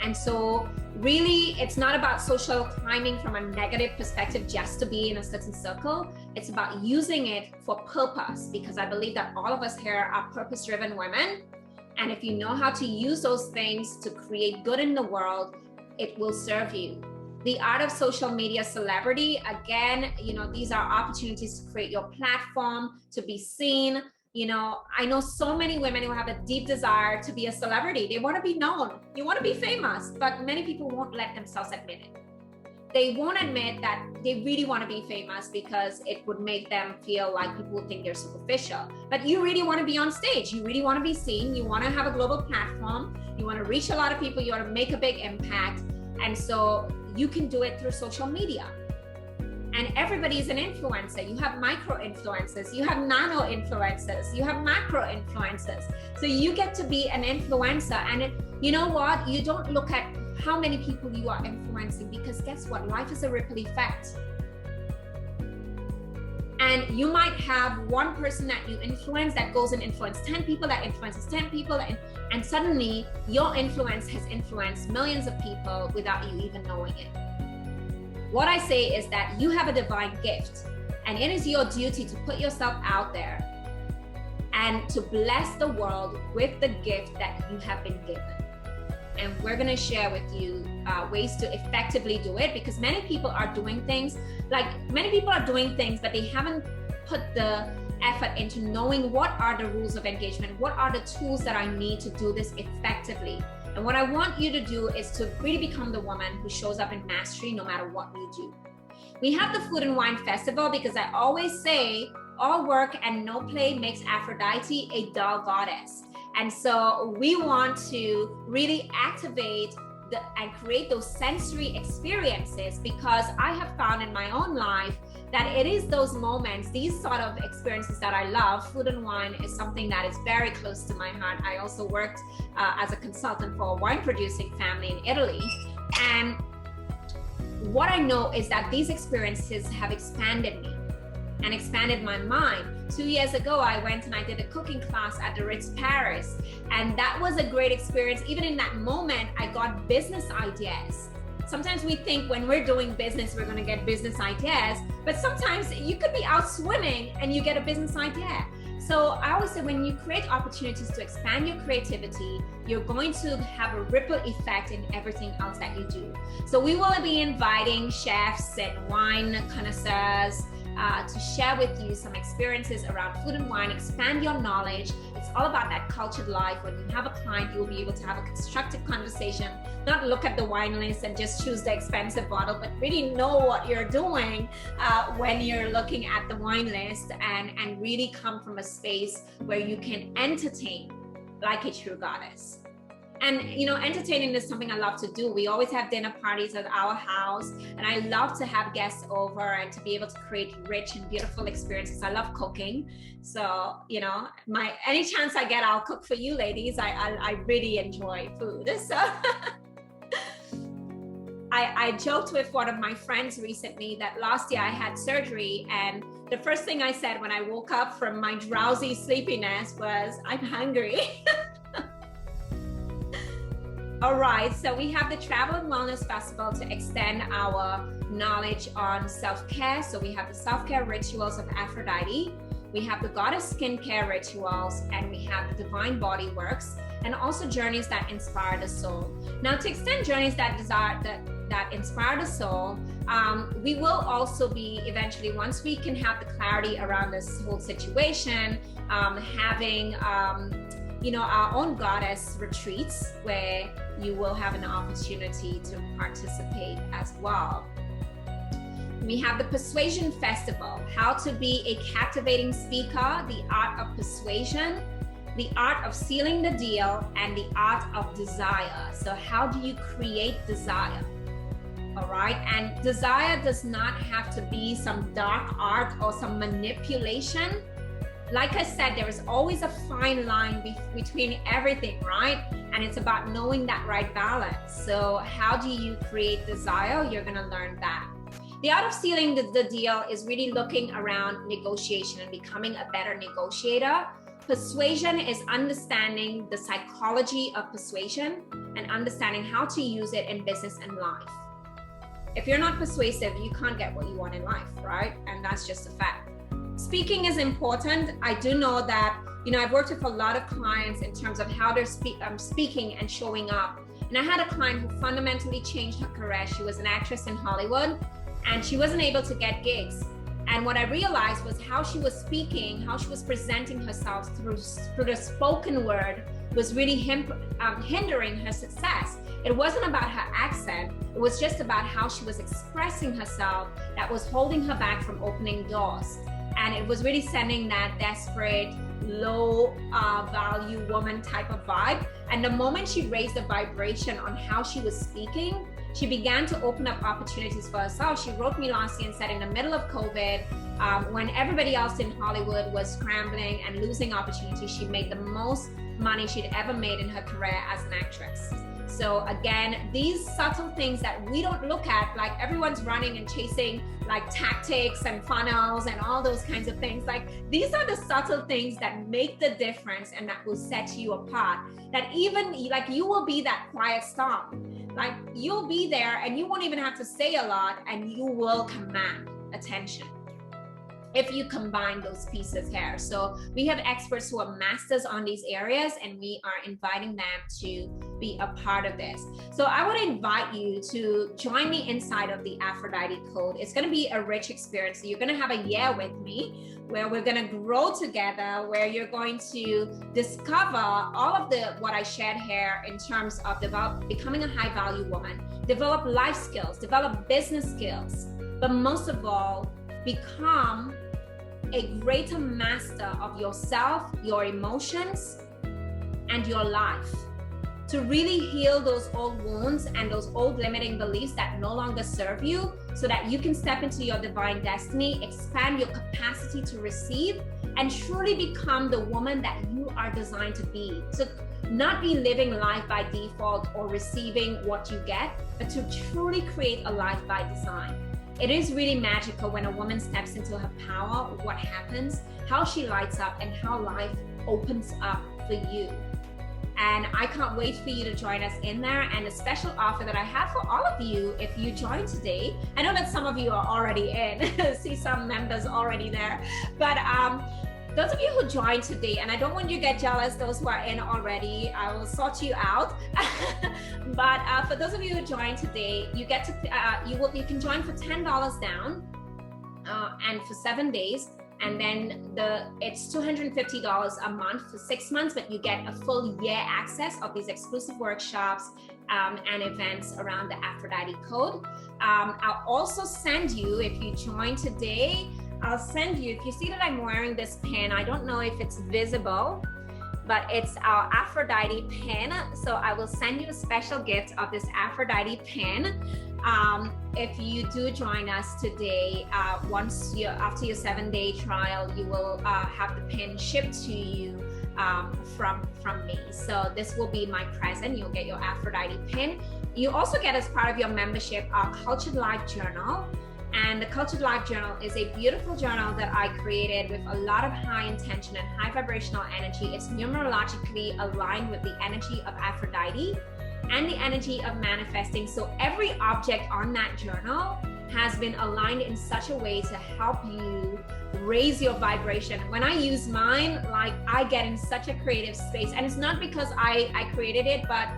And so really, it's not about social climbing from a negative perspective just to be in a certain circle. It's about using it for purpose, because I believe that all of us here are purpose-driven women. And if you know how to use those things to create good in the world, it will serve you. The art of social media celebrity, again, these are opportunities to create your platform, to be seen. I know so many women who have a deep desire to be a celebrity. They want to be known. You want to be famous, but many people won't let themselves admit it. They won't admit that they really want to be famous because it would make them feel like people would think they're superficial. But you really want to be on stage. You really want to be seen. You want to have a global platform. You want to reach a lot of people. You want to make a big impact. And so you can do it through social media. And everybody is an influencer. You have micro influencers, you have nano influencers, you have macro influencers. So you get to be an influencer. And you know what? You don't look at how many people you are influencing, because guess what? Life is a ripple effect. And you might have one person that you influence that goes and influences 10 people, that influences 10 people, and suddenly your influence has influenced millions of people without you even knowing it. What I say is that you have a divine gift, and it is your duty to put yourself out there and to bless the world with the gift that you have been given. And we're going to share with you ways to effectively do it, because many people are doing things, but they haven't put the effort into knowing what are the rules of engagement, what are the tools that I need to do this effectively. And what I want you to do is to really become the woman who shows up in mastery no matter what you do. We have the Food and Wine Festival because I always say all work and no play makes Aphrodite a dull goddess. And so we want to really activate and create those sensory experiences, because I have found in my own life that it is those moments, these sort of experiences that I love. Food and wine is something that is very close to my heart. I also worked as a consultant for a wine producing family in Italy. And what I know is that these experiences have expanded me and expanded my mind. 2 years ago, I went and I did a cooking class at the Ritz Paris. And that was a great experience. Even in that moment, I got business ideas. Sometimes we think when we're doing business, we're going to get business ideas, but sometimes you could be out swimming and you get a business idea. So I always say when you create opportunities to expand your creativity, you're going to have a ripple effect in everything else that you do. So we will be inviting chefs and wine connoisseurs to share with you some experiences around food and wine, expand your knowledge. It's all about that cultured life. When you have a client, you'll be able to have a constructive conversation, not look at the wine list and just choose the expensive bottle, but really know what you're doing when you're looking at the wine list, and really come from a space where you can entertain like a true goddess. And entertaining is something I love to do. We always have dinner parties at our house, and I love to have guests over and to be able to create rich and beautiful experiences. I love cooking. So, any chance I get, I'll cook for you ladies. I really enjoy food. So I joked with one of my friends recently that last year I had surgery, and the first thing I said when I woke up from my drowsy sleepiness was, I'm hungry. All right, so we have the Travel and Wellness Festival to extend our knowledge on self-care. So we have the self-care rituals of Aphrodite, we have the goddess skincare rituals, and we have the divine body works, and also journeys that inspire the soul. Now, to extend journeys that inspire the soul, we will also be eventually, once we can have the clarity around this whole situation, having our own goddess retreats where you will have an opportunity to participate as well. We have the Persuasion Festival, how to be a captivating speaker, the art of persuasion, the art of sealing the deal, and the art of desire. So how do you create desire? All right, and desire does not have to be some dark art or some manipulation. Like I said, there is always a fine line between everything, right? And it's about knowing that right balance. So how do you create desire? You're gonna learn that. The art of sealing the deal is really looking around negotiation and becoming a better negotiator. Persuasion is understanding the psychology of persuasion and understanding how to use it in business and life. If you're not persuasive, you can't get what you want in life, right? And that's just a fact. Speaking is important. I do know that, I've worked with a lot of clients in terms of how they're speaking and showing up. And I had a client who fundamentally changed her career. She was an actress in Hollywood, and she wasn't able to get gigs. And what I realized was how she was speaking, how she was presenting herself through the spoken word was really hindering her success. It wasn't about her accent. It was just about how she was expressing herself that was holding her back from opening doors. And it was really sending that desperate, low value woman type of vibe. And the moment she raised the vibration on how she was speaking, she began to open up opportunities for herself. She wrote me last year and said in the middle of COVID, when everybody else in Hollywood was scrambling and losing opportunities, she made the most money she'd ever made in her career as an actress. So again, these subtle things that we don't look at, like everyone's running and chasing like tactics and funnels and all those kinds of things. Like these are the subtle things that make the difference and that will set you apart. That even like you will be that quiet storm. Like you'll be there and you won't even have to say a lot and you will command attention. if you combine those pieces here. So we have experts who are masters on these areas, and we are inviting them to be a part of this. So I would invite you to join me inside of the Aphrodite Code. It's going to be a rich experience. So you're going to have a year with me where we're going to grow together, where you're going to discover all of what I shared here in terms of becoming a high value woman, develop life skills, develop business skills, but most of all, become a greater master of yourself, your emotions, and your life, to really heal those old wounds and those old limiting beliefs that no longer serve you, so that you can step into your divine destiny, expand your capacity to receive, and truly become the woman that you are designed to be. To not be living life by default or receiving what you get, but to truly create a life by design. It is really magical when a woman steps into her power, what happens, how she lights up, and how life opens up for you. And I can't wait for you to join us in there. And a special offer that I have for all of you, if you join today, I know that some of you are already in, see some members already there, but those of you who joined today, and I don't want you to get jealous, those who are in already, I will sort you out. But for those of you who joined today, you get to you can join for $10 down, and for 7 days, and then it's $250 a month for 6 months, but you get a full year access of these exclusive workshops and events around the Aphrodite Code. I'll also send you, if you join today, I'll send you, if you see that I'm wearing this pin, I don't know if it's visible, but it's our Aphrodite pin. So I will send you a special gift of this Aphrodite pin. If you do join us today, after your 7-day trial, you will have the pin shipped to you from me. So this will be my present. You'll get your Aphrodite pin. You also get, as part of your membership, our Cultured Life Journal. And the Cultured Life Journal is a beautiful journal that I created with a lot of high intention and high vibrational energy. It's numerologically aligned with the energy of Aphrodite and the energy of manifesting. So every object on that journal has been aligned in such a way to help you raise your vibration. When I use mine, like, I get in such a creative space, and it's not because I created it, but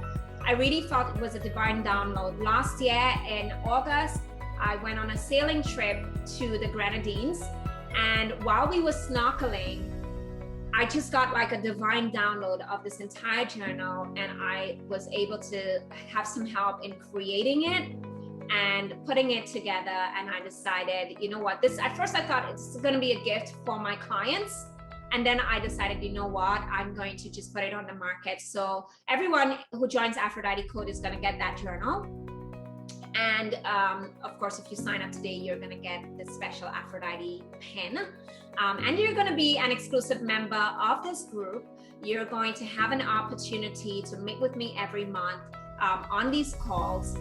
I really felt it was a divine download. Last year in August, I went on a sailing trip to the Grenadines, and while we were snorkeling, I just got like a divine download of this entire journal, and I was able to have some help in creating it and putting it together. And I decided, you know what, at first I thought it's going to be a gift for my clients. And then I decided, you know what, I'm going to just put it on the market. So everyone who joins Aphrodite Code is going to get that journal. And of course, if you sign up today, you're going to get the special Aphrodite pin. And you're going to be an exclusive member of this group. You're going to have an opportunity to meet with me every month on these calls.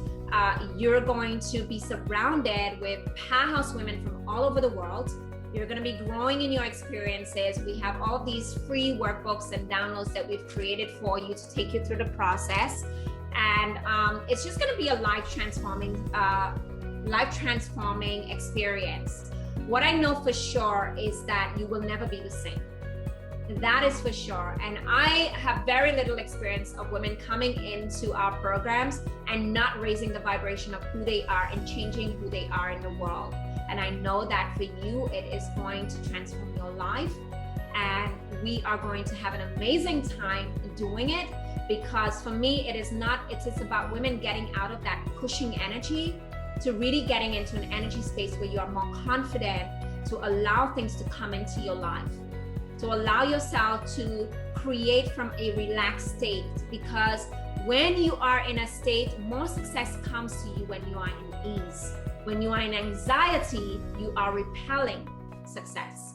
You're going to be surrounded with powerhouse women from all over the world. You're going to be growing in your experiences. We have all these free workbooks and downloads that we've created for you to take you through the process. And it's just going to be a life-transforming experience. What I know for sure is that you will never be the same. That is for sure. And I have very little experience of women coming into our programs and not raising the vibration of who they are and changing who they are in the world. And I know that for you, it is going to transform your life. And we are going to have an amazing time doing it, because for me, it's about women getting out of that pushing energy to really getting into an energy space where you are more confident to allow things to come into your life, to allow yourself to create from a relaxed state. Because when you are in a state, more success comes to you when you are in ease. When you are in anxiety, you are repelling success.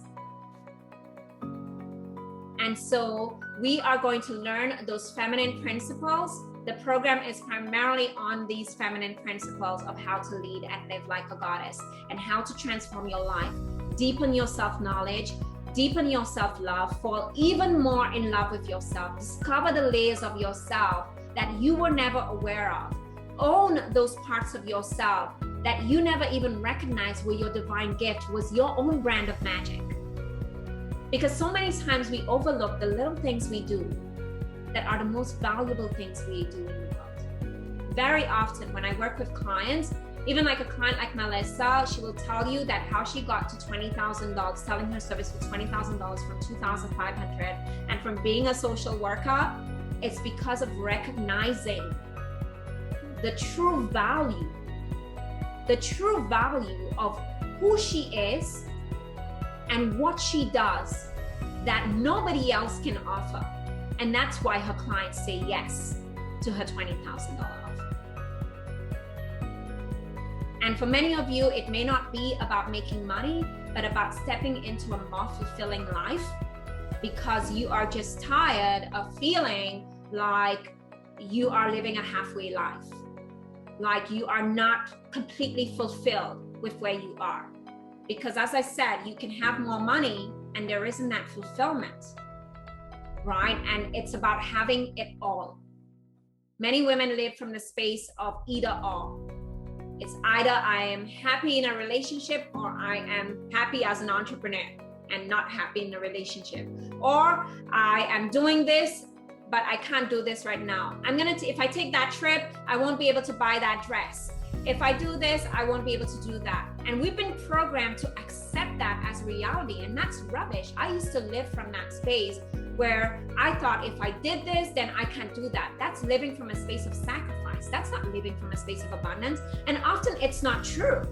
And so we are going to learn those feminine principles. The program is primarily on these feminine principles of how to lead and live like a goddess, and how to transform your life, deepen your self-knowledge, deepen your self-love, fall even more in love with yourself, discover the layers of yourself that you were never aware of. own those parts of yourself that you never even recognized were your divine gift, was your own brand of magic. Because so many times we overlook the little things we do that are the most valuable things we do in the world. Very often when I work with clients, even like a client like Melissa, she will tell you that how she got to $20,000, selling her service for $20,000 from $2,500, and from being a social worker, it's because of recognizing the true value of who she is and what she does that nobody else can offer. And that's why her clients say yes to her $20,000 offer. And for many of you, it may not be about making money, but about stepping into a more fulfilling life, because you are just tired of feeling like you are living a halfway life, like you are not completely fulfilled with where you are. Because as I said, you can have more money and there isn't that fulfillment, right? And it's about having it all. Many women live from the space of either or. It's either I am happy in a relationship or I am happy as an entrepreneur and not happy in a relationship. Or I am doing this, but I can't do this right now. If I take that trip, I won't be able to buy that dress. If I do this, I won't be able to do that. And we've been programmed to accept that as reality, and that's rubbish. I used to live from that space where I thought if I did this, then I can't do that. That's living from a space of sacrifice. That's not living from a space of abundance. And often it's not true.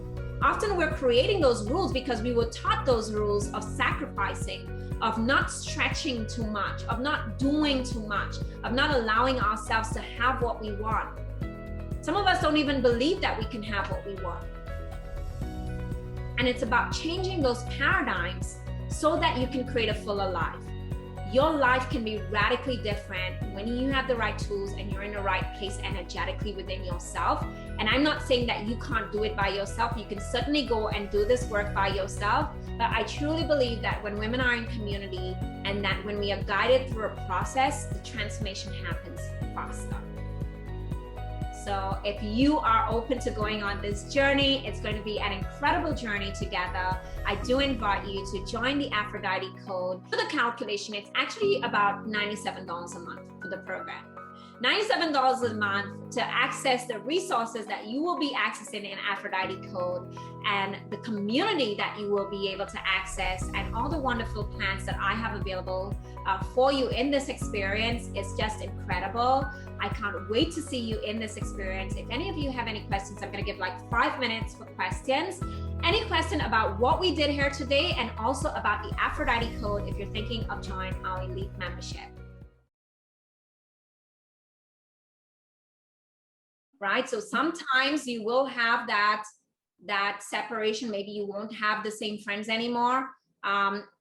Often we're creating those rules because we were taught those rules of sacrificing, of not stretching too much, of not doing too much, of not allowing ourselves to have what we want. Some of us don't even believe that we can have what we want. And it's about changing those paradigms so that you can create a fuller life. Your life can be radically different when you have the right tools and you're in the right place energetically within yourself. And I'm not saying that you can't do it by yourself. You can certainly go and do this work by yourself. But I truly believe that when women are in community and that when we are guided through a process, the transformation happens faster. So if you are open to going on this journey, it's going to be an incredible journey together. I do invite you to join the Aphrodite Code. For the calculation, it's actually about $97 a month for the program. $97 a month to access the resources that you will be accessing in Aphrodite Code and the community that you will be able to access and all the wonderful plans that I have available for you in this experience is just incredible. I can't wait to see you in this experience. If any of you have any questions, I'm going to give like 5 minutes for questions. Any question about what we did here today and also about the Aphrodite Code if you're thinking of joining our elite membership. Right? So sometimes you will have that separation. Maybe you won't have the same friends anymore.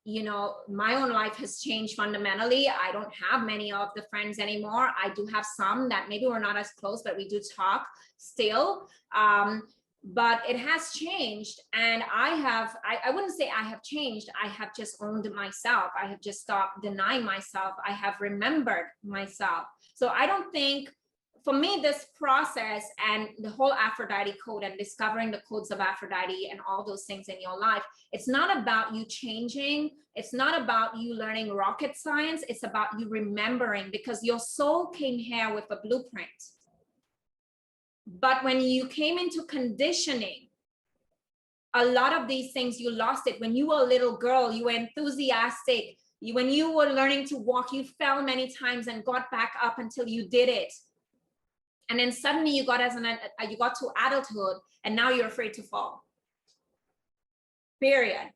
You know, my own life has changed fundamentally. I don't have many of the friends anymore. I do have some that maybe we're not as close, but we do talk still. But it has changed. And I wouldn't say I have changed. I have just owned myself. I have just stopped denying myself. I have remembered myself. So I don't think, for me, this process and the whole Aphrodite Code and discovering the codes of Aphrodite and all those things in your life, it's not about you changing. It's not about you learning rocket science. It's about you remembering, because your soul came here with a blueprint. But when you came into conditioning, a lot of these things, you lost it. When you were a little girl, you were enthusiastic. When you were learning to walk, you fell many times and got back up until you did it. And then suddenly you got to adulthood and now you're afraid to fall. Period.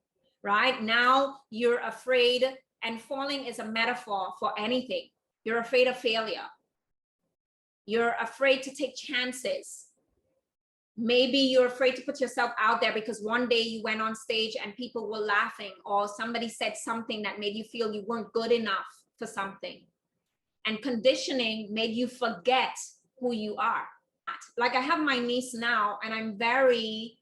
Right? Now you're afraid, and falling is a metaphor for anything. You're afraid of failure. You're afraid to take chances. Maybe you're afraid to put yourself out there because one day you went on stage and people were laughing, or somebody said something that made you feel you weren't good enough for something. And conditioning made you forget who you are. Like I have my niece now, and I'm very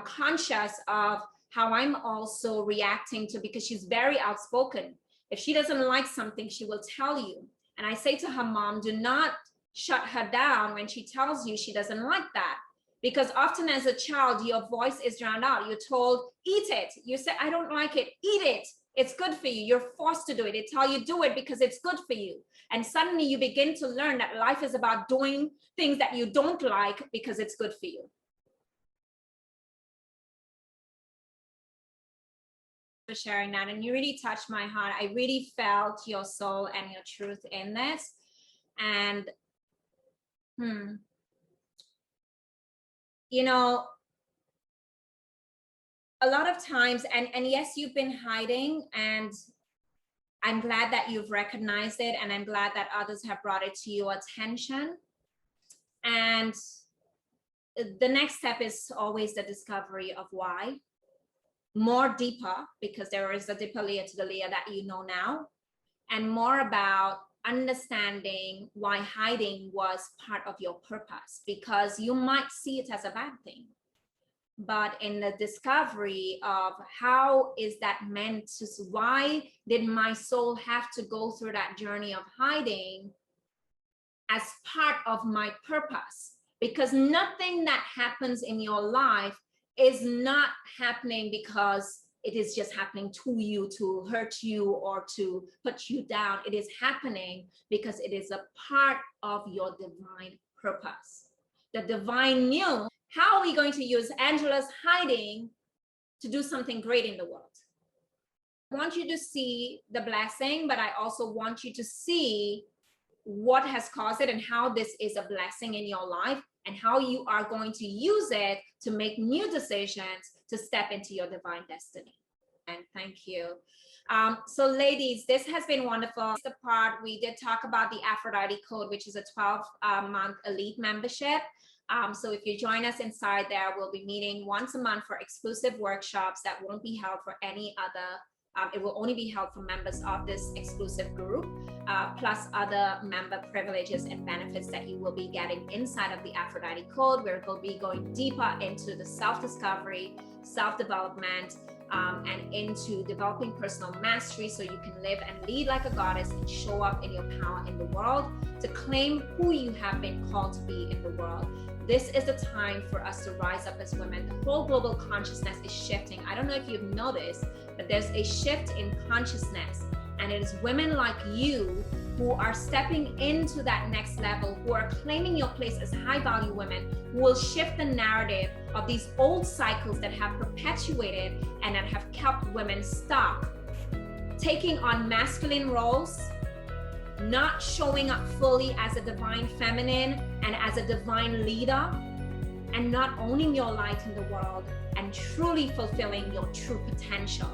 conscious of how I'm also reacting to, because she's very outspoken. If she doesn't like something, she will tell you. And I say to her, Mom, do not shut her down when she tells you she doesn't like that. Because often as a child, your voice is drowned out. You're told, eat it. You say, I don't like it. Eat it. It's good for you. You're forced to do it. It's how you do it because it's good for you. And suddenly you begin to learn that life is about doing things that you don't like because it's good for you. For sharing that, and you really touched my heart. I really felt your soul and your truth in this. And you know, a lot of times, and yes, you've been hiding, and I'm glad that you've recognized it, and I'm glad that others have brought it to your attention. And the next step is always the discovery of why. More deeper, because there is a deeper layer to the layer that you know now, and more about understanding why hiding was part of your purpose, because you might see it as a bad thing. But in the discovery of how is that meant to, why did my soul have to go through that journey of hiding as part of my purpose? Because nothing that happens in your life is not happening because it is just happening to you, to hurt you or to put you down. It is happening because it is a part of your divine purpose. The divine knew, how are we going to use Angela's hiding to do something great in the world? I want you to see the blessing, but I also want you to see what has caused it and how this is a blessing in your life, and how you are going to use it to make new decisions to step into your divine destiny. And thank you. So ladies, this has been wonderful. The part we did talk about the Aphrodite Code, which is a 12-month elite membership. So if you join us inside there, we'll be meeting once a month for exclusive workshops that won't be held for any other. It will only be held for members of this exclusive group, plus other member privileges and benefits that you will be getting inside of the Aphrodite Code, where we'll be going deeper into the self-discovery, self-development, and into developing personal mastery so you can live and lead like a goddess and show up in your power in the world to claim who you have been called to be in the world. This is the time for us to rise up as women. The whole global consciousness is shifting. I don't know if you've noticed, but there's a shift in consciousness, and it is women like you who are stepping into that next level, who are claiming your place as high value women, who will shift the narrative of these old cycles that have perpetuated and that have kept women stuck, taking on masculine roles, not showing up fully as a divine feminine and as a divine leader, and not owning your light in the world and truly fulfilling your true potential.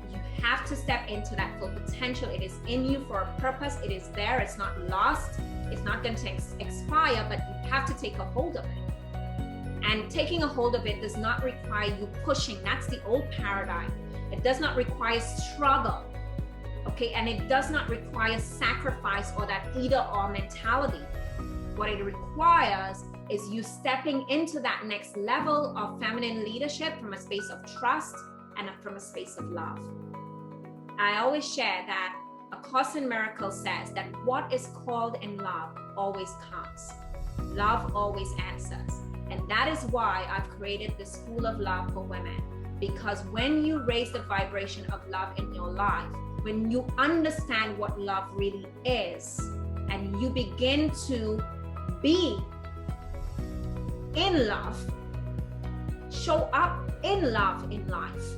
You have to step into that full potential. It is in you for a purpose. It is there. It's not lost. It's not going to expire, but you have to take a hold of it. And taking a hold of it does not require you pushing. That's the old paradigm. It does not require struggle. Okay, and it does not require sacrifice or that either or mentality. What it requires is you stepping into that next level of feminine leadership from a space of trust and from a space of love. I always share that A Course in Miracles says that what is called in love always comes. Love always answers. And that is why I've created the School of Love for Women. Because when you raise the vibration of love in your life, when you understand what love really is, and you begin to be in love, show up in love in life,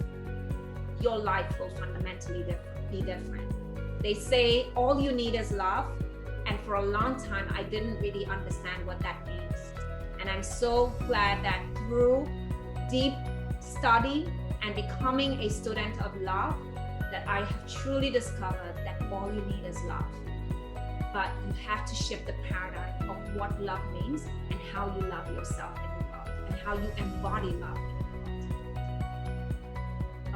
your life will fundamentally be different. They say all you need is love, and for a long time I didn't really understand what that means. And I'm so glad that through deep study and becoming a student of love, that I have truly discovered that all you need is love. But you have to shift the paradigm of what love means and how you love yourself in the world and how you embody love in the world.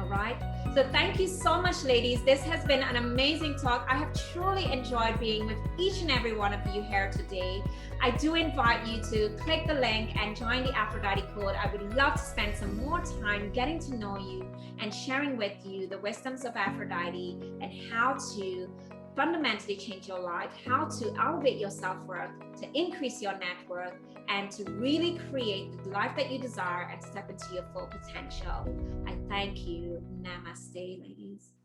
All right? So thank you so much, ladies. This has been an amazing talk. I have truly enjoyed being with each and every one of you here today. I do invite you to click the link and join the Aphrodite Code. I would love to spend some more time getting to know you and sharing with you the wisdoms of Aphrodite and how to fundamentally change your life, how to elevate your self-worth, to increase your net worth, and to really create the life that you desire and step into your full potential. I thank you. Namaste, ladies.